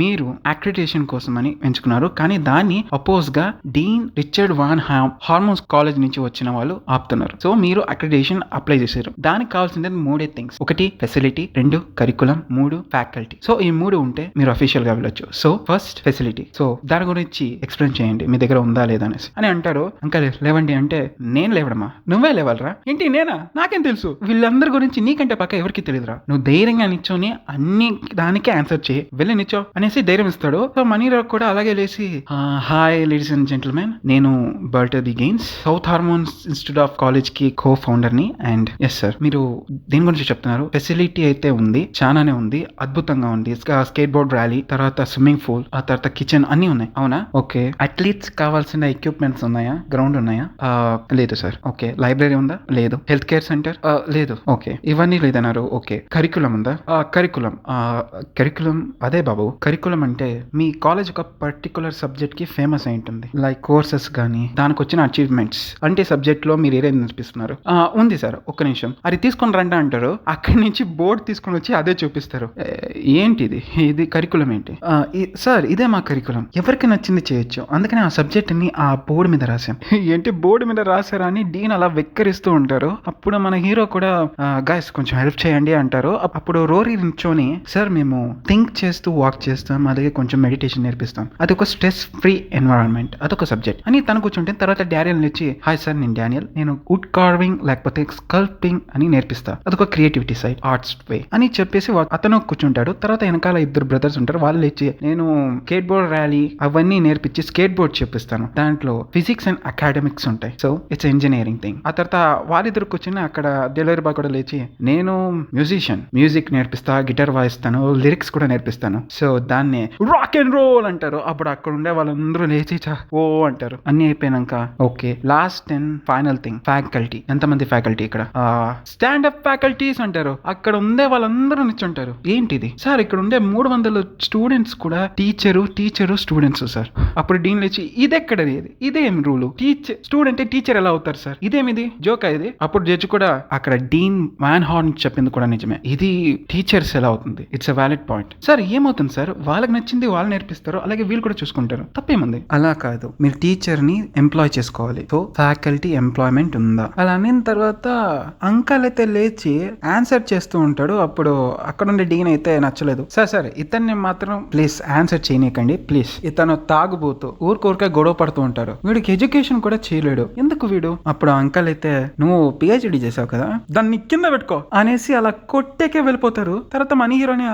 మీరు అక్రిడిటేషన్ కోసం అని ఎంచుకున్నారు, కానీ దాన్ని అపోజ్ గా Dean Richard Van Harmons college నుంచి వచ్చిన వాళ్ళు ఆపుతున్నారు. సో మీరు అక్రిడిటేషన్ అప్లై చేశారు, దానికి కావాల్సింది 3 things. 1 facility, 2 curriculum, 3 faculty. So ఈ 3 ఉంటే మీరు అఫీషియల్ గా వెళ్ళొచ్చు. సో ఫస్ట్ ఫెసిలిటీ, సో దాని గురించి ఎక్స్ప్లెయిన్ చేయండి, మీ దగ్గర ఉందా లేదా అనేసి అని అంటారు. అంకల్ లేవండి అంటే, నేను లేవడమా, నువ్వే లేవాలరా ఏంటి? నేనా? నాకేం తెలుసు, వీళ్ళందరి గురించి నీకంటే పక్క ఎవరికి తెలియదురా, నువ్వు ధైర్యంగా నిచ్చోని అన్ని దానికే ఆన్సర్ చేయి, వెళ్ళి నిచ్చో అనేసి ధైర్యం ఇస్తాడు. సో మనీరావు కూడా అలాగే లేచి, హాయ్ లేడీస్ అండ్ జెంటిల్మెన్, నేను బర్టర్ ది గెయిన్స్, south hormones institute of college కి కో ఫౌండర్ ని. అండ్ ఎస్ సార్, మీరు దేని గురించి చెప్తున్నారు? ఫెసిలిటీ అయితే ఉంది, చాలానే ఉంది, అద్భుతంగా ఉంది. స్కేట్ బోర్డ్ ర్యాలీ, తర్వాత స్విమ్మింగ్ పూల్, ఆ తర్వాత కిచెన్ అన్ని ఉన్నాయి. అవునా? ఓకే. అథ్లీట్స్ కావాల్సిన ఎక్విప్మెంట్స్ ఉన్నాయా? గ్రౌండ్ ఉన్నాయా? లేదు సార్. ఓకే. లైబ్రరీ ఉందా? లేదు. Health care centre? లేదు. ఓకే. ఇవన్నీ లేదన్నారు. ఓకే. కరికులం ఉందా? కరికులం అదే బాబు, కరికులం అంటే మీ కాలేజ్ ఒక పర్టికులర్ సబ్జెక్ట్ కి ఫేమస్ అయి ఉంటుంది, లైక్ కోర్సెస్ గానీ దానికి వచ్చిన అచీవ్మెంట్స్ అంటే సబ్జెక్ట్ లో మీరు ఏదైనా నేర్పిస్తున్నారు. ఉంది సార్, ఒక్క నిమిషం, అది తీసుకొని రండి అంటారు. అక్కడి నుంచి బోర్డు తీసుకొని వచ్చి అదే చూపిస్తారు. ఏంటిది? ఇది కరికులం ఏంటి? సార్ ఇదే మా కరికులం, ఎవరికి నచ్చింది చేయొచ్చు, అందుకని ఆ సబ్జెక్ట్ ని ఆ బోర్డు మీద రాశాం. ఏంటి బోర్డు మీద రాశారా అని డీన్ అలా వెక్కరిస్తూ ఉంటారు. అప్పుడు మన హీరో కూడా గైస్ కొంచెం హెల్ప్ చేయండి అంటారు. అప్పుడు రోరీ నించోని, సార్ మేము థింక్ చేస్తూ వాక్ చేస్తాం, అలాగే కొంచెం మెడిటేషన్ నేర్పిస్తాం, అది ఒక స్ట్రెస్ ఫ్రీ ఎన్వైరాన్మెంట్, అదొక సబ్జెక్ట్ అని తను కూర్చుంటే, తర్వాత డానియల్ వచ్చి, హాయ్ సార్ నేను డానియల్, నేను వుడ్ కార్వింగ్ లేకపోతే స్కల్పింగ్ అని నేర్పిస్తా, అదొక క్రియేటివిటీ సైడ్, ఆర్ట్స్ వే అని చెప్పేసి అతను కూర్చుంటాడు. తర్వాత వెనకాల 2 బ్రదర్స్ ఉంటారు, వాళ్ళు ఇచ్చి, నేను స్కేట్ బోర్డ్ ర్యాలీ అవన్నీ నేర్పించి స్కేట్ బోర్డ్ చెప్పిస్తాను, దాంట్లో ఫిజిక్స్ అండ్ అకాడమిక్స్ ఉంటాయి, సో ఇట్స్ ఇంజనీరింగ్ థింగ్. ఆ తర్వాత వాళ్ళిద్దరు కూర్చుని అక్కడ డెలివరీ బాయ్ కూడా లేచి, నేను మ్యూజిక్ నేర్పిస్తా, గిటార్ వాయిస్తాను, లిరిక్స్ కూడా నేర్పిస్తాను, సో దాన్ని రాక్ అండ్ రోల్ అంటారు. అప్పుడు అక్కడ ఉండే వాళ్ళందరూ లేచి ఓ అంటారు. అన్ని అయిపోయినాక okay, last and final thing faculty. ఎంతమంది ఫ్యాకల్టీ? ఇక్కడ స్టాండప్ ఫ్యాకల్టీస్ అంటారు. అక్కడ ఉండే వాళ్ళందరూ నిల్చుంటారు. ఏంటిది సార్? ఇక్కడ ఉండే 300 స్టూడెంట్స్ కూడా టీచరు స్టూడెంట్స్ సార్. అప్పుడు డీన్ లేచి, ఇదెక్కడది? ఇదేం రూలు? స్టూడెంట్ టీచర్ ఎలా అవుతారు సార్? ఇదేమిది జోకా ఇది? అప్పుడు జడ్జి కూడా, అక్కడ డీన్ వాన్ హార్న్ చెప్పింది కూడా నిజమే, ఇది టీచర్స్ ఎలా అవుతుంది, it's a valid point. Sir ఏమవుతుంది సార్, వాళ్ళకి నచ్చింది వాళ్ళు నేర్పిస్తారు, అలాగే వీళ్ళు కూడా చూసుకుంటారు, తప్పేముంది? అలా కాదు, మీరు టీచర్ ని ఎంప్లాయ్ చేసుకోవాలి, సో ఫ్యాకల్టీ ఎంప్లాయ్మెంట్ ఉందా? అలా అనిన తర్వాత అంకల్ అయితే లేచి ఆన్సర్ చేస్తూ ఉంటాడు. అప్పుడు అక్కడ ఉండే డీన్ అయితే నచ్చలేదు. సార్ ఇతన్ని మాత్రం ప్లీజ్ ఆన్సర్ చేయనీకండి ప్లీజ్, ఇతను తాగుబోతూ ఊరికే గొడవ పడుతూ ఉంటారు, వీడికి ఎడ్యుకేషన్ కూడా చేయలేడు, ఎందుకు వీడు? అప్పుడు అంకల్ అయితే, నువ్వు పిహెచ్డి చేసావు కదా, దాన్ని కింద పెట్టుకో అనేసి అలా కొట్టేకే వెళ్ళిపోతారు. తర్వాత మనీ హీరోని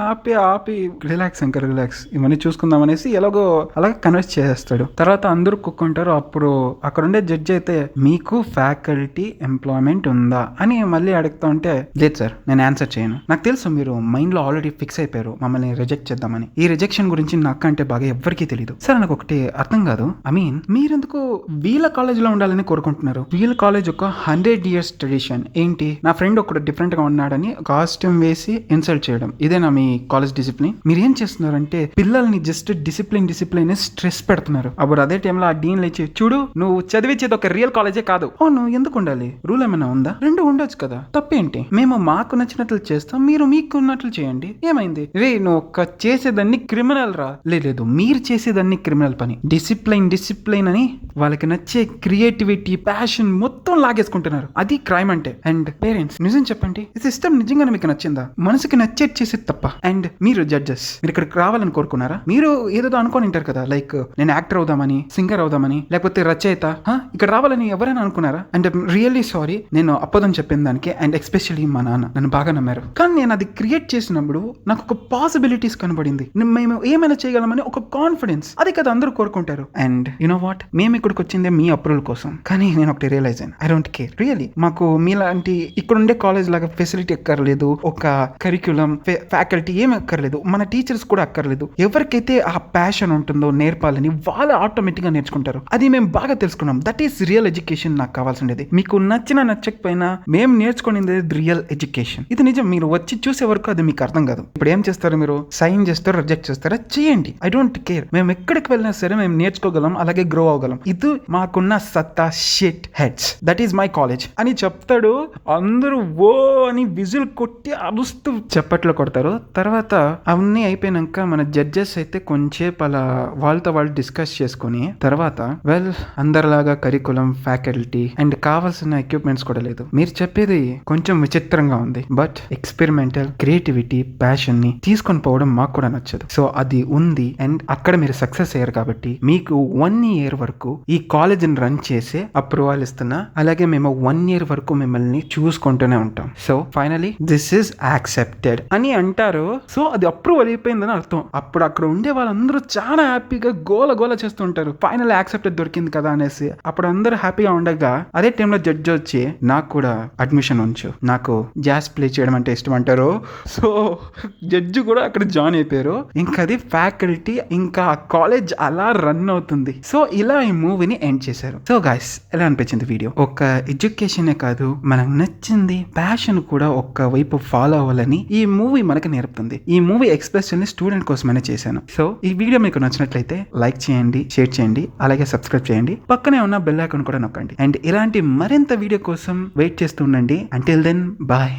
ఆపి రిలాక్స్ అంకల్ రిలాక్స్, ఇవన్నీ చూసుకుందాం అనేసి ఎలాగో అలాగే కన్విన్స్ చేసేస్తాడు. తర్వాత అందరూ కుక్కుంటారు. అప్పుడు అక్కడ ఉండే జడ్జి అయితే, మీకు ఫ్యాకల్టీ ఎంప్లాయ్మెంట్ ఉందా అని మళ్ళీ అడుగుతా ఉంటే లేదు సార్ నేను ఆన్సర్ చేయను. నాకు తెలుసు మీరు మైండ్ లో ఆల్రెడీ ఫిక్స్ అయిపోయారు మమ్మల్ని రిజెక్ట్ చేద్దామని. ఈ రిజెక్షన్ గురించి నాకు అంటే బాగా ఎవ్వరికీ తెలియదు సార్. నాకు ఒకటి అర్థం కాదు, ఐ మీన్ మీరెందుకు వీళ్ళ కాలేజ్ లో ఉండాలని కోరుకుంటున్నారు? వీళ్ళ కాలేజ్ ఒక 100 years ట్రెడిషన్. ఏంటి నా ఫ్రెండ్ ఒకటి డిఫరెంట్ గా ఉన్నాడని కాస్ట్యూమ్ వేసి ఇన్సల్ట్ చేయడం, ఇదేనా మీ కాలేజ్ డిసిప్లిన్? మీరు ఏం చేస్తున్నారంటే పిల్లల్ని జస్ట్ డిసిప్లిన్ స్ట్రెస్ పెడుతున్నారు. అప్పుడు అదే టైంలో ఆ డీన్ లేచి చూడు నువ్వు చదివించేది ఒక రియల్ కాలేజే కాదు. అవును ఎందుకు ఉండాలి? రూల్ ఏమైనా ఉందా? రెండు ఉండొచ్చు కదా, తప్పేంటి? మేము మాకు నచ్చినట్లు చేస్తాం, మీరు మీకు ఉన్నట్లు చేయండి. ఏమైంది రే? నువ్వు ఒక చేసేదాన్ని క్రిమినల్ రా? లేదు మీరు చేసేదాన్ని క్రిమినల్ పని. డిసిప్లైన్ అని వాళ్ళకి నచ్చే క్రియేటివిటీ ప్యాషన్ మొత్తం లాగేసుకుంటున్నారు. అది క్రైమ్ అంటే. అండ్ పేరెంట్స్ నిజం చెప్పండి, ఈ సిస్టమ్ నిజంగానే మీకు నచ్చిందా? మనసుకి నచ్చేది చేసేది తప్ప. అండ్ మీరు జడ్జెస్, మీరు ఇక్కడికి రావాలని కోరుకున్నారా? మీరు ఏదో అనుకొని ఉంటారు కదా, లైక్ నేను యాక్టర్ అవుదామని, సింగర్ అవుదామని, లేకపోతే రచయిత, ఇక్కడ రావాలని ఎవరైనా అనుకున్నారా? అండ్ రియల్లీ సారీ నేను అప్పదని చెప్పిన దానికి. అండ్ ఎస్పెషల్లీ మా నాన్న నన్ను బాగా నమ్మారు. కానీ నేను అది క్రియేట్ చేసినప్పుడు నాకు ఒక పాసిబిలిటీస్ కనబడింది. మేము ఏమైనా చేయగలమని ఒక కాన్ఫిడెన్స్. అది కదా అందరూ కోరుకుంటారు. అండ్ యునో వాట్, మేము ఇక్కడికి వచ్చిందే మీ అప్రూవల్ కోసం. కానీ నేను ఒకటి రియలైజ్ అయ్యాను, ఐ డోంట్ కేర్ రియల్లీ. మాకు మీలాంటి ఇక్కడ ఉండే కాలేజ్ లాగా ఫెసిలిటీ అక్కర్లేదు, ఒక కరిక్యులం ఫ్యాకల్టీ ఏమి అక్కర్లేదు, మన టీచర్స్ కూడా అక్కర్లేదు. ఎవరికైతే ఆ ప్యాషన్ ఉంటుందో నేర్పాలని వాళ్ళు ఆటోమేటిక్ గా నేర్చుకుంటారు. అది మేము బాగా తెలుసుకున్నాం. That is real education. నాకు కావాల్సింది మీకు నచ్చినా నచ్చకపోయినా మేము నేర్చుకునేది రియల్ ఎడ్యుకేషన్. ఇది నిజం. మీరు వచ్చి చూసే వరకు అది మీకు అర్థం కాదు. ఇప్పుడు ఏం చేస్తారు? మీరు సైన్ చేస్తారో రిజెక్ట్ చేస్తారా? చేయండి, ఐ డోంట్ కేర్. మేము ఎక్కడికి వెళ్ళినా సరే మేము నేర్చుకోగలం, అలాగే గ్రో అవ్వగలం. ఇది మాకున్న సత్తా. Shit heads, that is my college అని చెప్తాడు. అందరూ ఓ అని విజిల్ కొట్టి అరుస్తూ చప్పట్లు కొడతారు. తర్వాత అవన్నీ అయిపోయినాక మన జడ్జెస్ అయితే కొంచెంసేపు అలా వాళ్ళతో వాళ్ళు డిస్కస్ చేసుకుని తర్వాత అందరిలాగా కరికులం, ఫ్యాకల్టీ అండ్ కావాల్సిన ఎక్విప్మెంట్స్ కూడా లేదు. మీరు చెప్పేది కొంచెం విచిత్రంగా ఉంది, బట్ ఎక్స్పెరిమెంటల్ క్రియేటివిటీ ప్యాషన్ ని తీసుకొని పోవడం మాకు కూడా నచ్చదు. సో అది ఉంది అండ్ అక్కడ మీరు సక్సెస్ అయ్యారు కాబట్టి మీకు 1 year వరకు ఈ కాలేజ్ ని రన్ చేసే అప్రూవల్ ఇస్తున్నా. అలాగే మేము 1 year వరకు మిమ్మల్ని చూసుకుంటూనే ఉంటాం. So finally this is accepted అని అంటారు. సో అది అప్రూవల్ అయిపోయిందని అర్థం. అప్పుడు అక్కడ ఉండే వాళ్ళందరూ చాలా హ్యాపీగా గోల చేస్తుంటారు. ఫైనల్ యాక్సెప్టెడ్ దొరికింది కదా అనేసి. అప్పుడు అందరూ హ్యాపీగా ఉండగా అదే టైంలో జడ్జి వచ్చి నాకు కూడా అడ్మిషన్ ఉంచు, నాకు జాజ్ ప్లే చేయడం అంటే ఇష్టం అంటారు. సో జడ్జి కూడా అక్కడ జాయిన్ అయిపోయారు. ఇంకా అది ఫ్యాకల్టీ, ఇంకా కాలేజ్ అలా రన్ అవుతుంది. సో ఇలా ఈ మూవీని ఎండ్ చేశారు. సో గైస్ ఎలా అనిపించింది వీడియో? ఒక ఎడ్యుకేషనే కాదు, మనకు నచ్చింది ప్యాషన్ కూడా ఒక్క వైపు ఫాలో అవ్వాలని ఈ మూవీ మనకు నేర్పుతుంది. ఈ మూవీ ఎక్స్ప్రెషన్ స్టూడెంట్ కోసమైనా చేశాను. సో ఈ వీడియో మీకు నచ్చినట్లయితే లైక్ చేయండి, షేర్ చేయండి, అలాగే సబ్స్క్రైబ్ చేయండి. పక్కనే ఉన్న బెల్ ఐకాన్ కూడా నొక్కండి. అండ్ ఇలాంటి మరింత వీడియో కోసం వెయిట్ చేస్తూ ఉండండి. Until then bye.